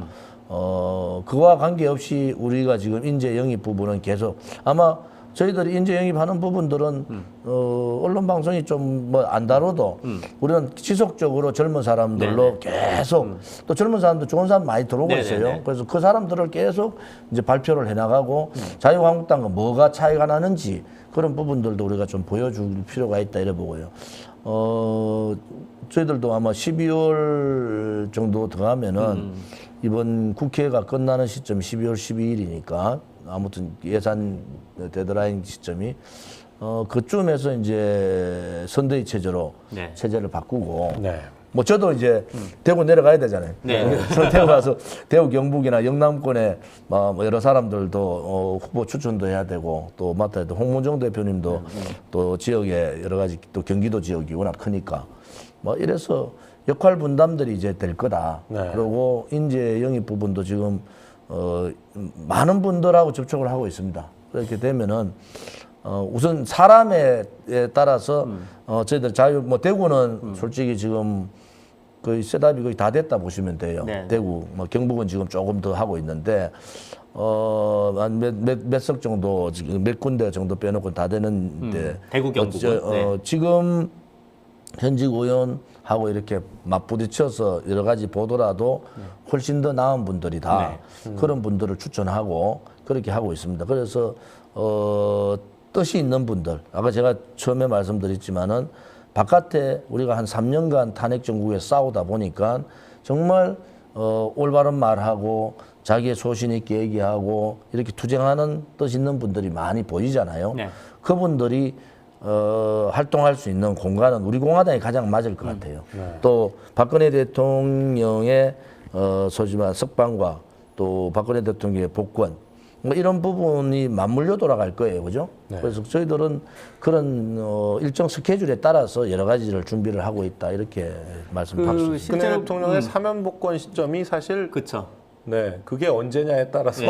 그와 관계없이 우리가 지금 인재 영입 부분은 계속 아마 저희들이 인재 영입하는 부분들은 언론 방송이 좀 뭐 안 다뤄도 우리는 지속적으로 젊은 사람들로 계속 또 젊은 사람들 좋은 사람 많이 들어오고 있어요. 그래서 그 사람들을 계속 이제 발표를 해나가고 자유한국당과 뭐가 차이가 나는지 그런 부분들도 우리가 좀 보여줄 필요가 있다 이래 보고요. 저희들도 아마 12월 정도 들어가면은 이번 국회가 끝나는 시점이 12월 12일이니까 아무튼 예산 데드라인 시점이 그쯤에서 이제 선대위 체제로 체제를 바꾸고 뭐 저도 이제 대구 내려가야 되잖아요. 그래서 대구 가서 대구 경북이나 영남권에 뭐 여러 사람들도 후보 추천도 해야 되고 또 맡아야 돼. 홍문정 대표님도 또 지역에 여러 가지 또 경기도 지역이 워낙 크니까 뭐 이래서 역할 분담들이 이제 될 거다. 그리고 인재 영입 부분도 지금 많은 분들하고 접촉을 하고 있습니다. 그렇게 되면은 우선 사람에 따라서 저희들 자유 대구는 솔직히 지금 거의 셋업이 거의 다 됐다 보시면 돼요. 대구 뭐 경북은 지금 조금 더 하고 있는데 한 몇 석 정도 지금 몇 군데 정도 빼놓고 다 되는데 대구 경북은 지금 현직 의원하고 이렇게 맞부딪혀서 여러 가지 보더라도 훨씬 더 나은 분들이다. 그런 분들을 추천하고 그렇게 하고 있습니다. 그래서 뜻이 있는 분들, 아까 제가 처음에 말씀드렸지만은 바깥에 우리가 한 3년간 탄핵 정국에 싸우다 보니까 정말 올바른 말하고 자기의 소신 있게 얘기하고 이렇게 투쟁하는 뜻 있는 분들이 많이 보이잖아요. 그분들이 활동할 수 있는 공간은 우리 공화당이 가장 맞을 것 같아요. 또 박근혜 대통령의 소위 말 석방과 또 박근혜 대통령의 복권 뭐 이런 부분이 맞물려 돌아갈 거예요, 그죠? 그래서 저희들은 그런 일정 스케줄에 따라서 여러 가지를 준비를 하고 있다 이렇게 말씀드릴 수 있습니다. 박근혜 대통령의 사면 복권 시점이 사실 그게 언제냐에 따라서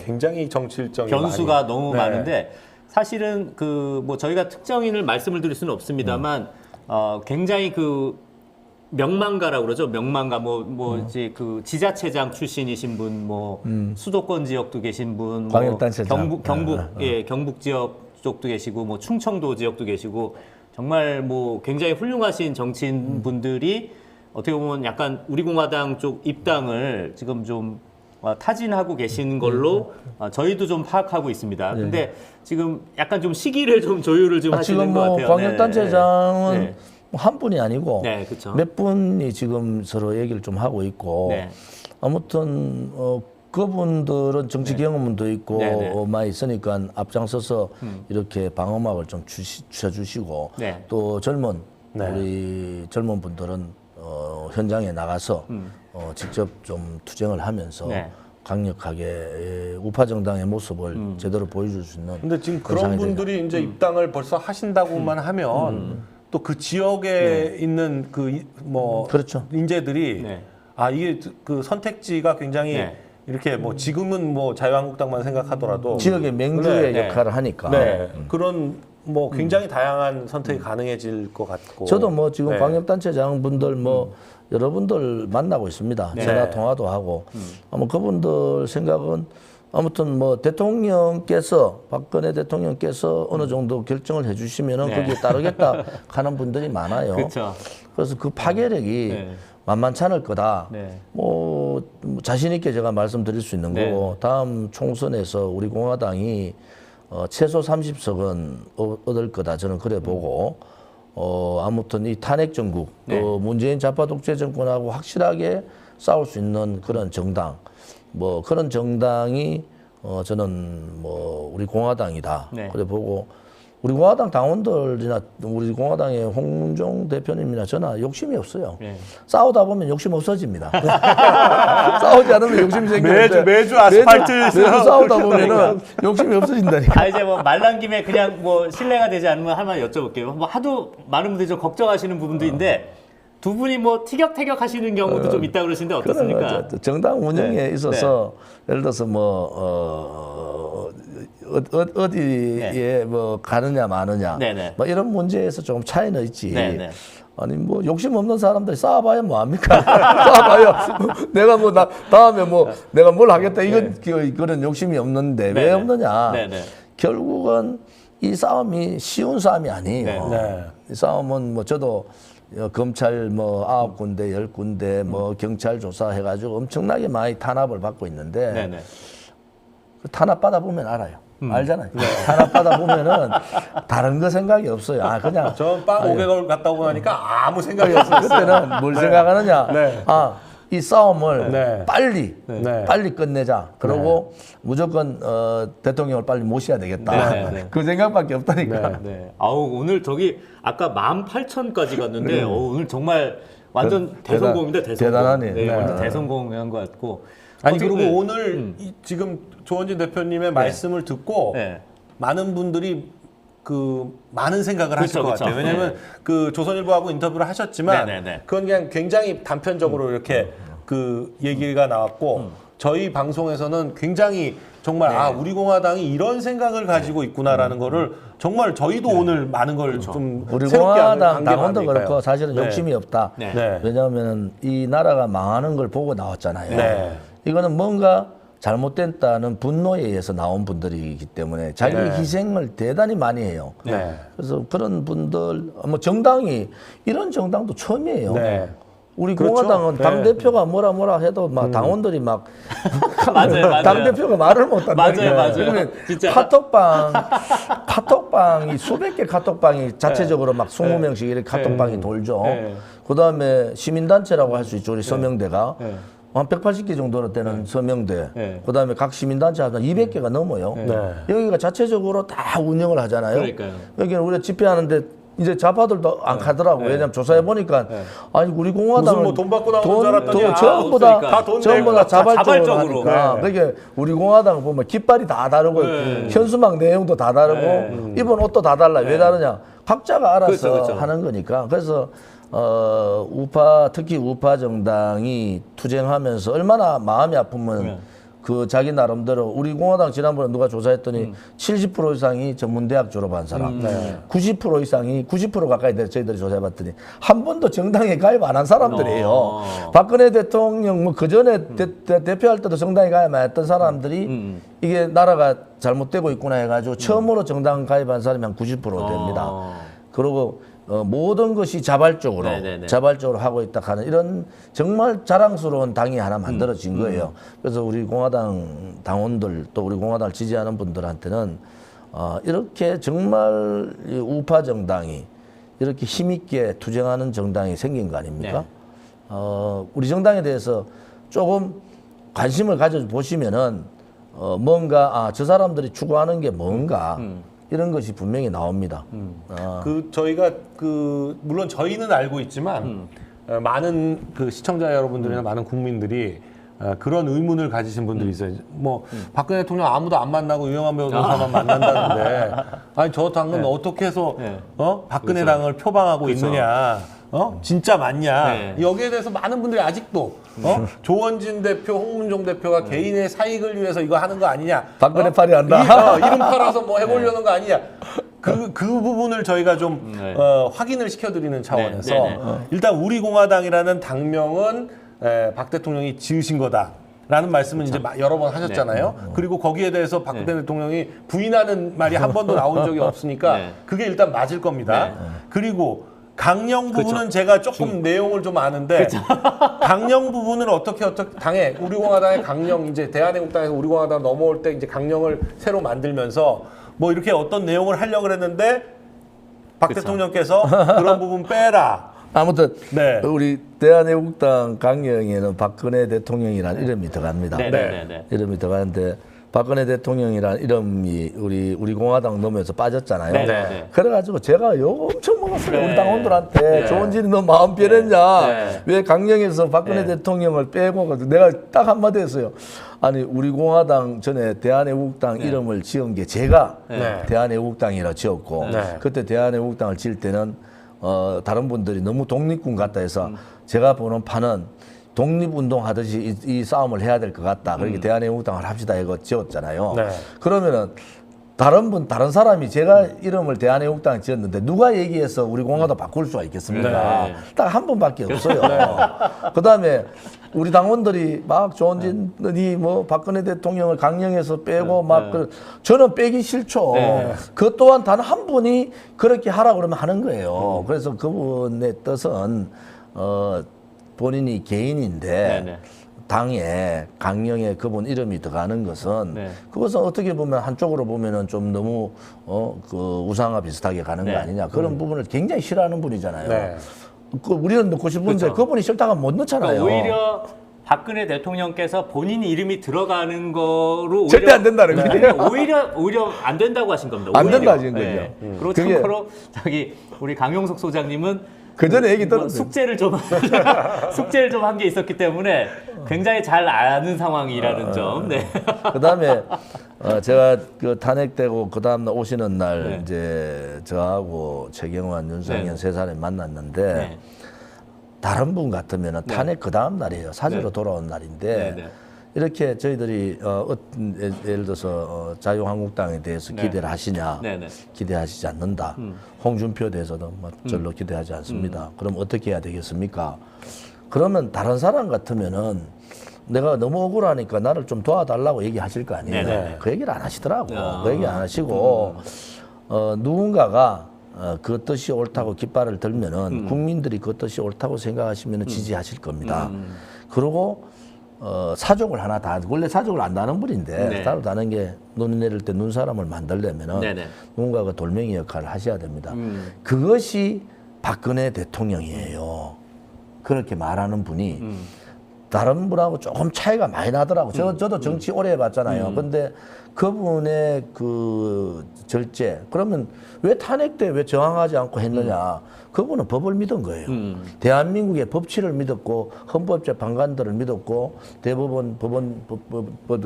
굉장히 정치 일정이 변수가 너무 많은데. 사실은 그 뭐 저희가 특정인을 말씀을 드릴 수는 없습니다만 굉장히 그 명망가라고 그러죠. 명망가 이제 그 지자체장 출신이신 분, 수도권 지역도 계신 분, 광역단체장. 경북 지역 쪽도 계시고, 충청도 지역도 계시고, 정말 굉장히 훌륭하신 정치인 분들이 어떻게 보면 약간 우리공화당 쪽 입당을 지금 좀 타진하고 계신 걸로 저희도 좀 파악하고 있습니다. 근데 지금 약간 좀 시기를 좀 조율을 좀 하시는 것 같아요. 지금 광역단체장은 네. 한 분이 아니고 네, 그쵸. 몇 분이 지금 서로 얘기를 좀 하고 있고 네. 아무튼 그분들은 정치 경험도 있고 네. 많이 있으니까 앞장서서 이렇게 방어막을 좀 쳐주시고 네. 또 젊은 네. 우리 젊은 분들은 현장에 나가서 직접 좀 투쟁을 하면서 네. 강력하게 우파 정당의 모습을 제대로 보여줄 수 있는. 근데 지금 그런 상황이 분들이 이제 입당을 벌써 하신다고만 하면 또 그 지역에 있는 그렇죠. 인재들이 네. 이게 그 선택지가 굉장히 네. 이렇게 지금은 자유한국당만 생각하더라도 지역의 맹주의 네. 역할을 하니까. 네. 그런 굉장히 다양한 선택이 가능해질 것 같고. 저도 지금 네. 광역단체장 분들 여러분들 만나고 있습니다. 네. 전화 통화도 하고. 아마 그분들 생각은 아무튼 대통령께서 박근혜 대통령께서 어느 정도 결정을 해주시면은 네. 거기에 따르겠다 하는 분들이 많아요. 그렇죠. 그래서 그 파괴력이 네. 만만치 않을 거다. 네. 자신 있게 제가 말씀드릴 수 있는 네. 거고 다음 총선에서 우리 공화당이 최소 30석은 얻을 거다. 저는 그래 보고 아무튼 이 탄핵 정국 네. 또 문재인 좌파 독재 정권하고 확실하게 싸울 수 있는 그런 정당 그런 정당이 저는 우리 공화당이다. 네. 그래 보고 우리 공화당 당원들이나 우리 공화당의 홍문종 대표님이나 저나 욕심이 없어요. 네. 싸우다 보면 욕심 없어집니다. 싸우지 않으면 욕심이 생기는데 매주 아스팔트 매주 싸우다 보면은 욕심이 없어진다니까. 이제 말난 김에 그냥 신뢰가 되지 않으면 하나만 여쭤볼게요. 하도 많은 분들이 좀 걱정하시는 부분들인데 두 분이 티격태격 하시는 경우도 좀 있다고 그러시는데 어떻습니까? 정당 운영에 네. 있어서 예를 들어서 어디에 가느냐 마느냐 네네. 이런 문제에서 좀 차이는 있지. 네네. 아니 욕심 없는 사람들이 싸워봐야 뭐합니까? 싸워봐야 내가 다음에 내가 뭘 하겠다 이건 그런 욕심이 없는데 왜 네네. 없느냐? 네네. 결국은 이 싸움이 쉬운 싸움이 아니에요. 네. 이 싸움은 저도 검찰 9군데 10군데 경찰 조사해가지고 엄청나게 많이 탄압을 받고 있는데 네네. 그 탄압 받아 보면 알아요. 알잖아요. 탄압 받아 보면은 다른 거 생각이 없어요. 그냥 전 빵 500원 갔다 오고 나니까 아무 생각이 없었어요. 그때는 뭘 생각하느냐? 네. 이 싸움을 네. 빨리 끝내자. 그리고 무조건 대통령을 빨리 모셔야 되겠다. 네. 그 생각밖에 없다니까. 네. 오늘 아까 18,000까지 갔는데 오늘 정말 완전 대성공입니다. 대성공. 대단하네. 네, 네. 완전 대성공한 것 같고. 그리고 오늘 지금 조원진 대표님의 말씀을 듣고 네. 많은 분들이 많은 생각을 하실 것 그렇죠. 같아요. 왜냐하면 조선일보하고 인터뷰를 하셨지만 네네네. 그건 그냥 굉장히 단편적으로 이렇게 얘기가 나왔고 저희 방송에서는 굉장히 정말 우리 공화당이 이런 생각을 가지고 있구나라는 거를 정말 저희도 오늘 많은 걸 좀 우리 새롭게 공화당 게 당원도 많으니까요. 그렇고 사실은 네. 욕심이 없다. 네. 네. 왜냐하면 이 나라가 망하는 걸 보고 나왔잖아요. 네. 이거는 뭔가 잘못됐다는 분노에 의해서 나온 분들이기 때문에 자기 네. 희생을 대단히 많이 해요. 네. 그래서 그런 분들, 정당이 이런 정당도 처음이에요. 네. 우리 그렇죠. 공화당은 네. 당대표가 뭐라 해도 당원들이 맞아요. 당대표가 말을 못한다. 맞아요. 그러면 진짜. 카톡방이 수백 개 카톡방이 자체적으로 20명씩 이렇게 카톡방이 돌죠. 네. 그 다음에 시민단체라고 할 수 있죠. 우리 서명대가. 네. 한 180개 정도는 되는 서명대. 네. 그 다음에 각 시민단체 하다 200개가 넘어요. 네. 여기가 자체적으로 다 운영을 하잖아요. 그러니까요. 여기는 우리가 집회하는데 이제 좌파들도 안 가더라고. 왜냐면 조사해 보니까 아니 우리 공화당은 무슨 돈 받고 나오는 줄 알았더니 전부 없으니까. 다 돈 전부 내고 다 자발적으로 자발적으로. 하니까. 그러니까 우리 공화당을 보면 깃발이 다 다르고 현수막 내용도 다 다르고 입은 옷도 다 달라. 왜 다르냐? 각자가 알아서 그렇죠. 하는 거니까. 그래서 특히 우파 정당이 투쟁하면서 얼마나 마음이 아프면 그 자기 나름대로 우리 공화당 지난번에 누가 조사했더니 70% 이상이 전문대학 졸업한 사람, 90% 이상이 90% 가까이 저희들이 조사해봤더니 한 번도 정당에 가입 안 한 사람들이에요. 박근혜 대통령 뭐 그 전에 대표할 때도 정당에 가입 안 했던 사람들이 이게 나라가 잘못되고 있구나 해가지고 처음으로 정당 가입한 사람이 한 90% 됩니다. 그리고 모든 것이 자발적으로 하고 있다 하는 이런 정말 자랑스러운 당이 하나 만들어진 거예요. 그래서 우리 공화당 당원들 또 우리 공화당을 지지하는 분들한테는 이렇게 정말 이 우파 정당이 이렇게 힘있게 투쟁하는 정당이 생긴 거 아닙니까? 우리 정당에 대해서 조금 관심을 가져보시면은 뭔가 저 사람들이 추구하는 게 뭔가 이런 것이 분명히 나옵니다. 그 저희가 그 물론 저희는 알고 있지만 많은 그 시청자 여러분들이나 많은 국민들이 그런 의문을 가지신 분들이 있어요. 뭐 박근혜 대통령 아무도 안 만나고 유영한 변호사만 만난다는데 아니 저 당은 어떻게 해서 박근혜 당을 표방하고 있느냐? 진짜 맞냐? 여기에 대해서 많은 분들이 아직도 조원진 대표, 홍문종 대표가 개인의 사익을 위해서 이거 하는 거 아니냐? 박근혜 팔이 한다. 이름 팔아서 뭐 해보려는 거 아니냐? 그 부분을 저희가 좀 확인을 시켜드리는 차원에서 일단 우리 공화당이라는 당명은 박 대통령이 지으신 거다라는 말씀은 이제 여러 번 하셨잖아요. 그리고 거기에 대해서 박근혜 대통령이 부인하는 말이 한 번도 나온 적이 없으니까 그게 일단 맞을 겁니다. 그리고 강령 부분은 제가 조금 내용을 좀 아는데 강령 부분을 어떻게 당에 우리 공화당의 강령 이제 대한민국당에서 우리 공화당 넘어올 때 이제 강령을 새로 만들면서 뭐 이렇게 어떤 내용을 하려고 그랬는데 박 대통령께서 그런 부분 빼라. 아무튼 우리 대한애국당 강령에는 박근혜 대통령이라는 이름이 들어갑니다. 이름이 들어가는데 박근혜 대통령이라는 이름이 우리 공화당 넘어서 빠졌잖아요. 그래가지고 제가 욕 엄청 먹었어요. 우리 당원들한테. 조원진이 너 마음 변했냐? 왜 강령에서 박근혜 대통령을 빼고 내가 딱 한마디 했어요. 아니 우리 공화당 전에 대한애국당 이름을 지은 게 제가 대한애국당이라 지었고 그때 대한애국당을 지을 때는 다른 분들이 너무 독립군 같다 해서 제가 보는 판은 독립운동 하듯이 이 싸움을 해야 될 것 같다. 그렇게 대한애국당을 합시다 이거 지었잖아요. 그러면은 다른 사람이 제가 이름을 대한애국당 지었는데 누가 얘기해서 우리 공화당 바꿀 수가 있겠습니까? 딱 한 번밖에 없어요. 그다음에 우리 당원들이 막 조원진이 뭐 박근혜 대통령을 강령에서 빼고 막 저는 빼기 싫죠. 그 또한 단 한 분이 그렇게 하라 그러면 하는 거예요. 그래서 그분의 뜻은 본인이 개인인데 당에 강령에 그분 이름이 들어가는 것은 그것은 어떻게 보면 한쪽으로 보면은 좀 너무 그 우상화 비슷하게 가는 거 아니냐 그런 부분을 굉장히 싫어하는 분이잖아요. 우리는 넣고 싶은데 그분이 싫다가 못 넣잖아요. 그러니까 오히려 박근혜 대통령께서 본인 이름이 들어가는 거로 절대 안 된다는 거죠. 오히려 안 된다고 하신 겁니다. 안 된다 하신 거죠. 그리고 참고로 우리 강용석 소장님은 그 전에 얘기 들었어요. 숙제를 좀 한 게 있었기 때문에 굉장히 잘 아는 상황이라는 점. 그다음에 제가 그 탄핵되고 그 다음 날 오시는 날 이제 저하고 최경환, 윤석열 세 사람이 만났는데 다른 분 같으면 탄핵 그 다음 날이에요. 사제로 돌아온 날인데 이렇게 저희들이 예를 들어서 자유한국당에 대해서 기대를 하시냐 기대하시지 않는다. 홍준표에 대해서도 뭐 별로 기대하지 않습니다. 그럼 어떻게 해야 되겠습니까? 그러면 다른 사람 같으면은 내가 너무 억울하니까 나를 좀 도와달라고 얘기하실 거 아니에요. 그 얘기를 안 하시더라고. 그 얘기 안 하시고 누군가가 그 뜻이 옳다고 깃발을 들면은 국민들이 그 뜻이 옳다고 생각하시면 지지하실 겁니다. 그리고 사족을 하나 다 원래 사족을 안 다는 분인데 따로 다는 게 눈이 내릴 때 눈사람을 만들려면은 누군가가 돌멩이 역할을 하셔야 됩니다. 그것이 박근혜 대통령이에요. 그렇게 말하는 분이 다른 분하고 조금 차이가 많이 나더라고. 저도 정치 오래 해봤잖아요. 근데 그분의 그 절제 그러면 왜 탄핵 때 왜 저항하지 않고 했느냐? 그분은 법을 믿은 거예요. 대한민국의 법치를 믿었고 헌법재판관들을 믿었고 대법원,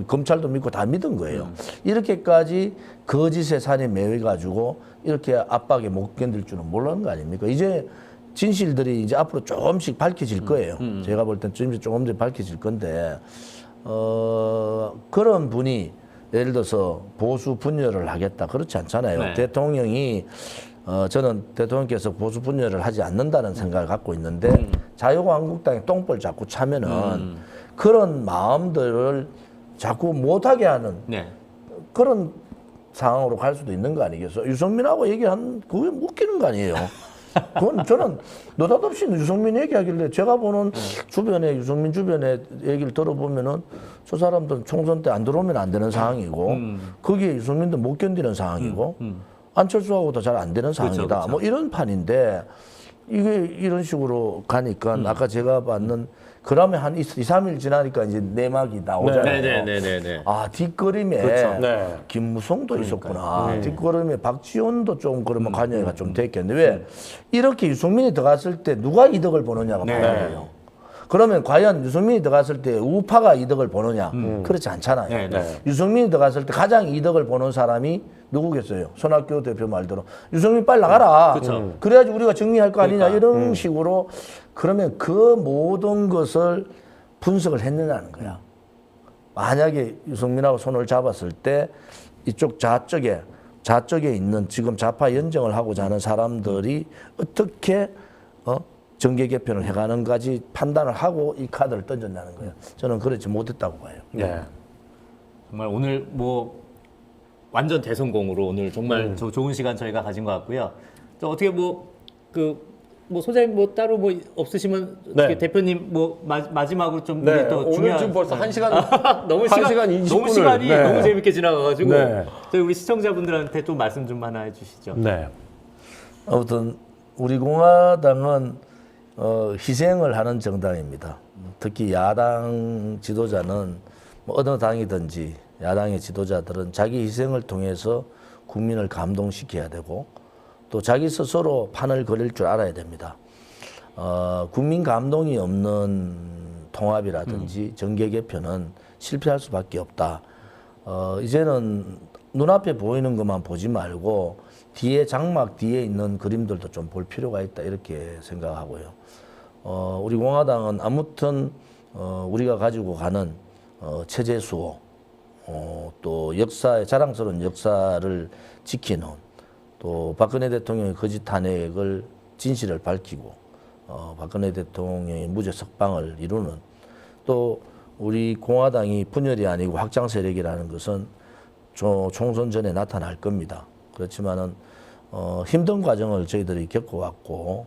검찰도 믿고 다 믿은 거예요. 이렇게까지 거짓의 산에 매여가지고 이렇게 압박에 못 견딜 줄은 몰랐는 거 아닙니까? 이제 진실들이 이제 앞으로 조금씩 밝혀질 거예요. 제가 볼 땐 조금씩 밝혀질 건데 그런 분이 예를 들어서 보수 분열을 하겠다 그렇지 않잖아요. 네. 대통령이 저는 대통령께서 보수 분열을 하지 않는다는 생각을 갖고 있는데 자유한국당이 똥볼 자꾸 차면은 그런 마음들을 자꾸 못하게 하는 네. 그런 상황으로 갈 수도 있는 거 아니겠어요? 유승민하고 얘기한 그게 웃기는 거 아니에요? 그건 저는 느닷없이 유승민 얘기하길래 제가 보는 주변에 유승민 주변에 얘기를 들어보면은 저 사람들은 총선 때 안 들어오면 안 되는 상황이고 거기에 유승민도 못 견디는 상황이고 안철수하고도 잘 안 되는 상황이다. 그렇죠. 뭐 이런 판인데 이게 이런 식으로 가니까 아까 제가 봤는 그러면 한 2, 3일 지나니까 이제 내막이 나오잖아요. 네네네네. 아, 뒷걸음에 그렇죠. 네. 김무성도 있었구나. 뒷걸음에 박지원도 좀 그러면 관여가 좀 됐겠는데 왜 이렇게 유승민이 들어갔을 때 누가 이득을 보느냐가 문제예요. 그러면 과연 유승민이 들어갔을 때 우파가 이득을 보느냐? 그렇지 않잖아요. 네, 네. 유승민이 들어갔을 때 가장 이득을 보는 사람이 누구겠어요? 손학규 대표 말대로 유승민 빨리 나가라. 그렇죠. 그래야지 우리가 정리할 거 아니냐 그러니까. 이런 식으로 그러면 그 모든 것을 분석을 했느냐는 거야. 만약에 유승민하고 손을 잡았을 때 이쪽 좌쪽에 있는 지금 좌파 연정을 하고자 하는 사람들이 어떻게 정계 개편을 해가는가지 판단을 하고 이 카드를 던졌다는 거예요. 저는 그렇지 못했다고 봐요. 네. 정말 오늘 뭐 완전 대성공으로 오늘 정말 좋은 시간 저희가 가진 것 같고요. 저 어떻게 뭐 소장님 뭐 따로 뭐 없으시면 어떻게 대표님 뭐 마지막으로 좀 네. 우리 또 오늘 중요한 지금 벌써 1시간 너무 20분을 너무 시간이 네. 너무 재밌게 지나가가지고 네. 저희 우리 시청자분들한테 또 말씀 좀 하나 해주시죠. 네. 아무튼 우리 공화당은 희생을 하는 정당입니다. 특히 야당 지도자는 뭐 어느 당이든지 야당의 지도자들은 자기 희생을 통해서 국민을 감동시켜야 되고 또 자기 스스로 판을 그릴 줄 알아야 됩니다. 국민 감동이 없는 통합이라든지 정계 개편은 실패할 수밖에 없다. 이제는 눈앞에 보이는 것만 보지 말고 뒤에 장막 뒤에 있는 그림들도 좀 볼 필요가 있다 이렇게 생각하고요. 우리 공화당은 아무튼 우리가 가지고 가는 체제 수호 또 역사의 자랑스러운 역사를 지키는 또 박근혜 대통령의 거짓 탄핵을 진실을 밝히고 박근혜 대통령의 무죄 석방을 이루는 또 우리 공화당이 분열이 아니고 확장 세력이라는 것은 총선 전에 나타날 겁니다. 그렇지만은 힘든 과정을 저희들이 겪어왔고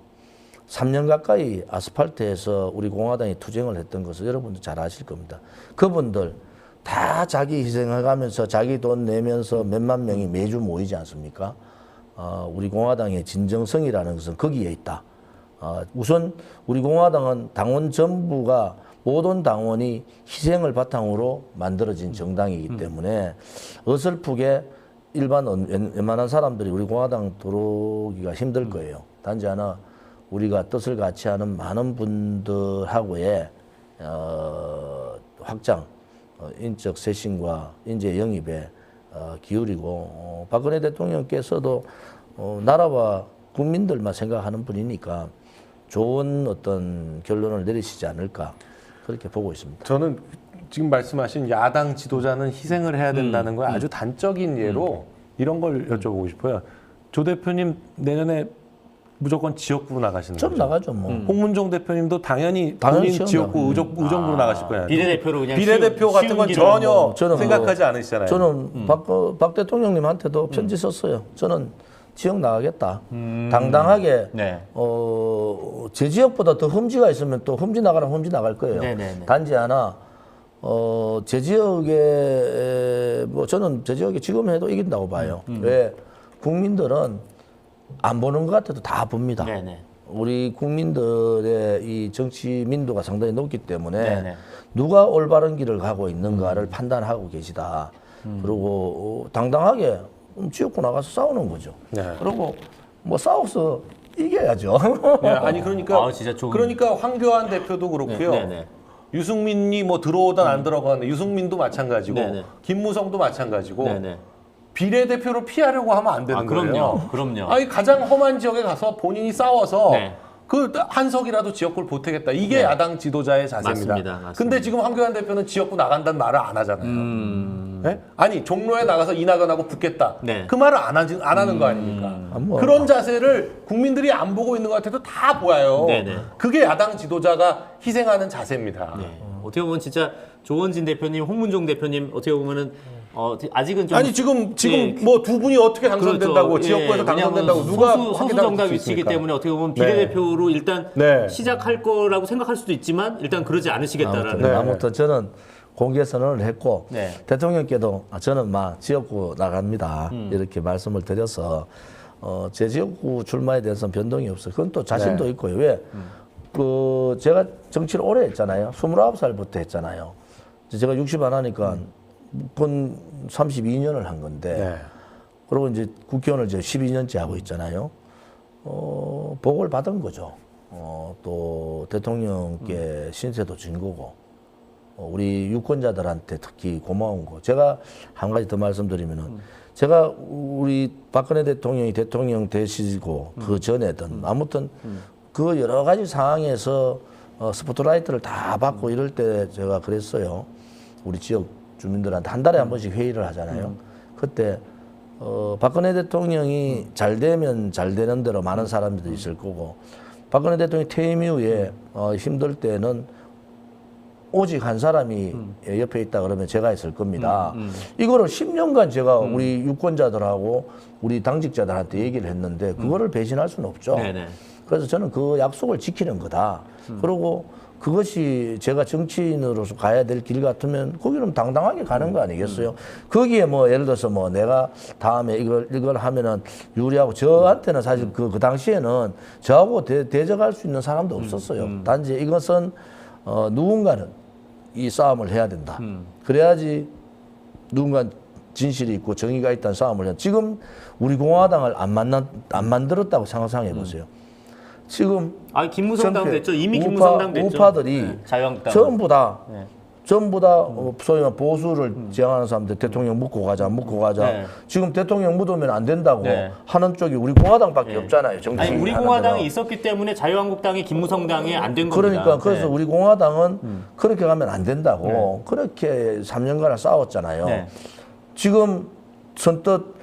3년 가까이 아스팔트에서 우리 공화당이 투쟁을 했던 것을 여러분도 잘 아실 겁니다. 그분들 다 자기 희생해가면서 자기 돈 내면서 몇만 명이 매주 모이지 않습니까? 우리 공화당의 진정성이라는 것은 거기에 있다. 우선 우리 공화당은 당원 전부가 모든 당원이 희생을 바탕으로 만들어진 정당이기 때문에 어설프게 일반 웬만한 사람들이 우리 공화당 들어오기가 힘들 거예요. 단지 하나 우리가 뜻을 같이 하는 많은 분들하고의 확장, 인적 쇄신과 인재 영입에 기울이고 박근혜 대통령께서도 나라와 국민들만 생각하는 분이니까 좋은 어떤 결론을 내리시지 않을까 그렇게 보고 있습니다. 저는 지금 말씀하신 야당 지도자는 희생을 해야 된다는 거에 아주 단적인 예로 이런 걸 여쭤보고 싶어요. 조 대표님 내년에 무조건 지역구로 나가시는 거죠? 좀 나가죠 뭐. 홍문종 대표님도 당연히 당연히 본인 지역구 의정부로 나가실 거예요. 비례대표로 그냥 비례대표 같은 건 길을 전혀 저는 생각하지 않으시잖아요. 저는 박 대통령님한테도 편지 썼어요. 저는 지역 나가겠다. 당당하게 네. 제 지역보다 더 험지가 있으면 또 험지 나가라면 험지 나갈 거예요. 네네네. 단지 하나 제 지역에 뭐 저는 제 지역에 지금 해도 이긴다고 봐요. 왜 국민들은 안 보는 것 같아도 다 봅니다. 네네. 우리 국민들의 이 정치 민도가 상당히 높기 때문에 네네. 누가 올바른 길을 가고 있는가를 판단하고 계시다. 그리고 당당하게 지역구 나가서 싸우는 거죠. 네. 그리고 뭐 싸워서 이겨야죠. 네, 아니 그러니까 진짜 좋은- 그러니까 황교안 대표도 그렇고요. 네네. 유승민이 뭐 들어오든 안 들어가든 유승민도 마찬가지고 네네. 김무성도 마찬가지고 네네. 비례대표로 피하려고 하면 안 되는 거예요. 그럼요. 아니 가장 험한 지역에 가서 본인이 싸워서 네. 그 한석이라도 지역구를 보태겠다. 이게 야당 지도자의 자세입니다. 맞습니다. 근데 지금 황교안 대표는 지역구 나간다는 말을 안 하잖아요. 네? 아니 종로에 나가서 이낙연하고 붙겠다. 네. 그 말을 안 하는 거 아닙니까? 그런 자세를 국민들이 안 보고 있는 것 같아도 다 보여요. 네네. 그게 야당 지도자가 희생하는 자세입니다. 네. 어떻게 보면 진짜 조원진 대표님, 홍문종 대표님 어떻게 보면은 아직은 좀 아니 지금 예, 뭐 두 분이 어떻게 당선된다고 그렇죠. 지역구에서 예, 당선된다고 왜냐하면 누가 소수 확인할 정당 수 위치이기 있습니까? 때문에 어떻게 보면 네. 비례대표로 일단 네. 시작할 거라고 생각할 수도 있지만 일단 그러지 않으시겠다라는. 네. 아무튼 저는 공개 선언을 했고 네. 대통령께도 저는 막 지역구 나갑니다 이렇게 말씀을 드려서 제 지역구 출마에 대해서는 변동이 없어요. 그건 또 자신도 네. 있고요. 왜? 그 제가 정치를 오래 했잖아요. 29살부터 했잖아요. 제가 60 안 하니까 건 32년을 한 건데 네. 그리고 이제 국회의원을 이제 12년째 하고 있잖아요. 복을 받은 거죠. 또 대통령께 신세도 진 거고 우리 유권자들한테 특히 고마운 거. 제가 한 가지 더 말씀드리면은 제가 우리 박근혜 대통령이 대통령 되시고 그 전에든 아무튼 그 여러 가지 상황에서 스포트라이트를 다 받고 이럴 때 제가 그랬어요. 우리 지역 주민들한테 한 달에 한 번씩 회의를 하잖아요. 그때 박근혜 대통령이 잘 되면 잘 되는 대로 많은 사람들이 있을 거고 박근혜 대통령이 퇴임 이후에 힘들 때는 오직 한 사람이 옆에 있다 그러면 제가 있을 겁니다. 이거를 10년간 제가 우리 유권자들하고 우리 당직자들한테 얘기를 했는데 그거를 배신할 수는 없죠. 네네. 그래서 저는 그 약속을 지키는 거다. 그리고 그것이 제가 정치인으로서 가야 될 길 같으면 거기는 당당하게 가는 거 아니겠어요? 거기에 뭐 예를 들어서 뭐 내가 다음에 이걸 하면은 유리하고 저한테는 사실 그 당시에는 저하고 대적할 수 있는 사람도 없었어요. 단지 이것은 누군가는 이 싸움을 해야 된다. 그래야지 누군가 진실이 있고 정의가 있다는 싸움을 해야. 지금 우리 공화당을 안 만들었다고 상상해 보세요. 지금 김무성당 전체 됐죠. 이미 김무성당 됐죠. 우파들이 네, 자유한국당 전부 다 네. 소위 말하는 보수를 지향하는 사람들 대통령 묻고 가자. 네. 지금 대통령 묻으면 안 된다고 네. 하는 쪽이 우리 공화당밖에 없잖아요. 정치. 아니 우리 공화당이 있었기 때문에 자유한국당이 김무성당이 안 된 겁니다. 그러니까 그래서 네. 우리 공화당은 그렇게 가면 안 된다고 그렇게 3년간 싸웠잖아요. 네. 지금 선뜻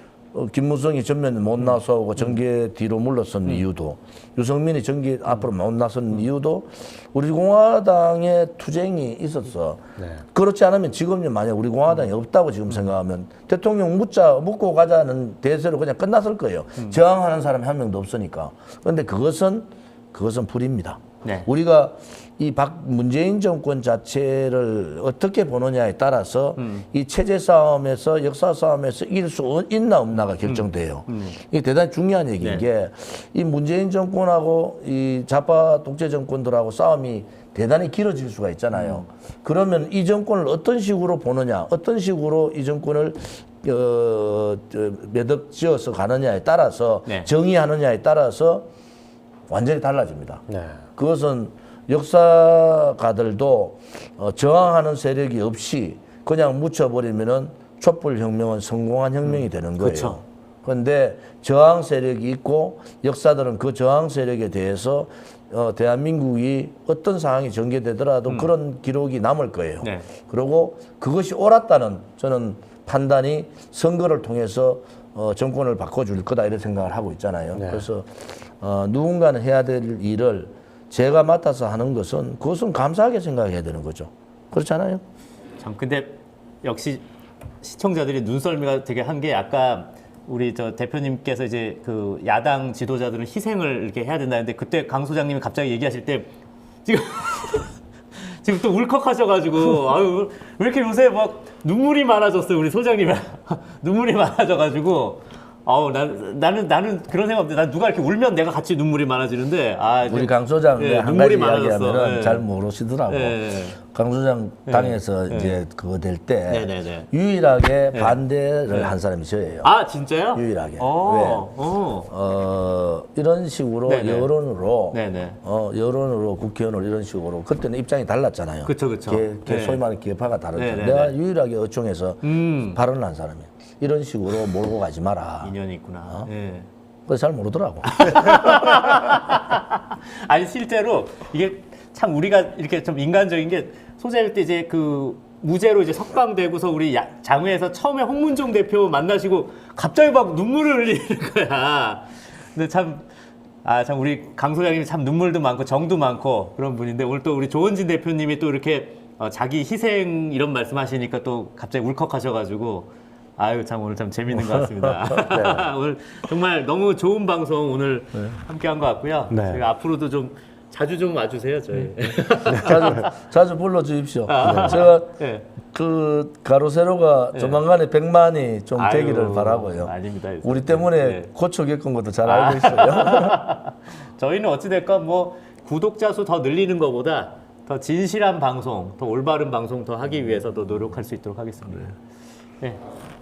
김무성이 전면에 못 나서고 정계 뒤로 물러선 이유도 유승민이 정계 앞으로 못 나선 이유도 우리 공화당의 투쟁이 있었어. 네. 그렇지 않으면 지금 만약 우리 공화당이 없다고 지금 생각하면 대통령 묻고 가자는 대세로 그냥 끝났을 거예요. 저항하는 사람이 한 명도 없으니까. 그런데 그것은 불입니다. 네. 우리가 이 문재인 정권 자체를 어떻게 보느냐에 따라서 이 체제 싸움에서 역사 싸움에서 이길 수 있나 없나가 결정돼요. 이게 대단히 중요한 얘기인 네. 게 이 문재인 정권하고 이 좌파 독재 정권들하고 싸움이 대단히 길어질 수가 있잖아요. 그러면 이 정권을 어떤 식으로 보느냐, 어떤 식으로 이 정권을 매듭 지어서 가느냐에 따라서 네. 정의하느냐에 따라서 완전히 달라집니다. 네. 그것은 역사가들도 저항하는 세력이 없이 그냥 묻혀버리면은 촛불혁명은 성공한 혁명이 되는 거예요. 그렇죠. 그런데 저항 세력이 있고 역사들은 그 저항 세력에 대해서 대한민국이 어떤 상황이 전개되더라도 그런 기록이 남을 거예요. 네. 그리고 그것이 옳았다는 저는 판단이 선거를 통해서 정권을 바꿔줄 거다 이런 생각을 하고 있잖아요. 네. 그래서 누군가는 해야 될 일을 제가 맡아서 하는 것은 그것은 감사하게 생각해야 되는 거죠. 그렇지 않아요? 참 근데 역시 시청자들이 눈썰미가 되게 한 게 아까 우리 저 대표님께서 이제 그 야당 지도자들은 희생을 이렇게 해야 된다는데 그때 강 소장님이 갑자기 얘기하실 때 지금 지금 또 울컥하셔가지고 아유 왜 이렇게 요새 막 눈물이 많아졌어요 우리 소장님이 눈물이 많아져가지고 아우 나는 그런 생각 없는데 난 누가 이렇게 울면 내가 같이 눈물이 많아지는데 우리 강 소장 예, 한 가지 눈물이 많아졌어. 이야기하면은 예. 잘 모르시더라고. 예. 강 소장 당에서 이제 그거 될 때 네네네. 유일하게 반대를 한 사람이 저예요. 아 진짜요? 유일하게. 왜? 이런 식으로 네네. 여론으로 네네. 여론으로 국회의원을 이런 식으로 그때는 입장이 달랐잖아요. 그쵸. 네. 소위 말하는 개파가 다르잖아요. 네네네. 내가 유일하게 어총에서 발언을 한 사람이에요. 이런 식으로 몰고 가지 마라. 인연이 있구나. 예. 그래서 잘 모르더라고. 아니 실제로 이게 참 우리가 이렇게 좀 인간적인 게 소재일 때 이제 그 무죄로 이제 석방되고서 우리 장외에서 처음에 홍문종 대표 만나시고 갑자기 막 눈물을 흘리는 거야. 근데 참 우리 강 소장님이 참 눈물도 많고 정도 많고 그런 분인데 오늘 또 우리 조원진 대표님이 또 이렇게 자기 희생 이런 말씀하시니까 또 갑자기 울컥하셔가지고 아유 참 오늘 참 재밌는 것 같습니다. 네. 오늘 정말 너무 좋은 방송 오늘 함께한 것 같고요. 네. 저희가 앞으로도 좀 자주 좀 와주세요 저희. 자주 불러주십시오. 제가 네. 그 가로세로가 조만간에 100만이 좀 되기를 바라고요. 아닙니다. 우리 때문에 네. 고초 겪은 것도 잘 알고 있어요. 저희는 어찌됐건 뭐 구독자 수 더 늘리는 것보다 더 진실한 방송, 더 올바른 방송 더 하기 위해서 더 노력할 수 있도록 하겠습니다. 네.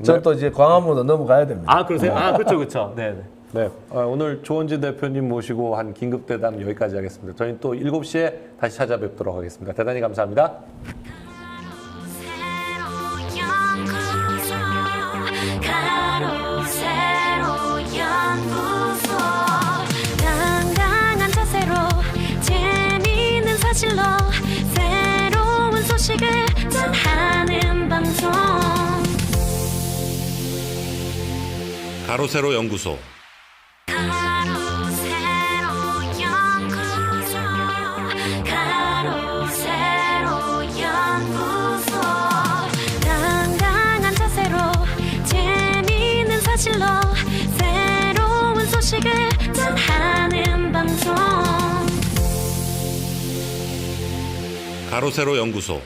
저는 또 이제 광화문으로 넘어가야 됩니다. 그러세요? 그렇죠. 네. 네, 오늘 조원진 대표님 모시고 한 긴급 대담 여기까지 하겠습니다. 저희는 또 7시에 다시 찾아뵙도록 하겠습니다. 대단히 감사합니다. 당당한 자세로 재미있는 사실로 새로운 소식을 전하는 방송 가로세로 연구소. 당당한 자세로 재미있는 사실로 새로운 소식을 전하는 방송 가로세로 연구소.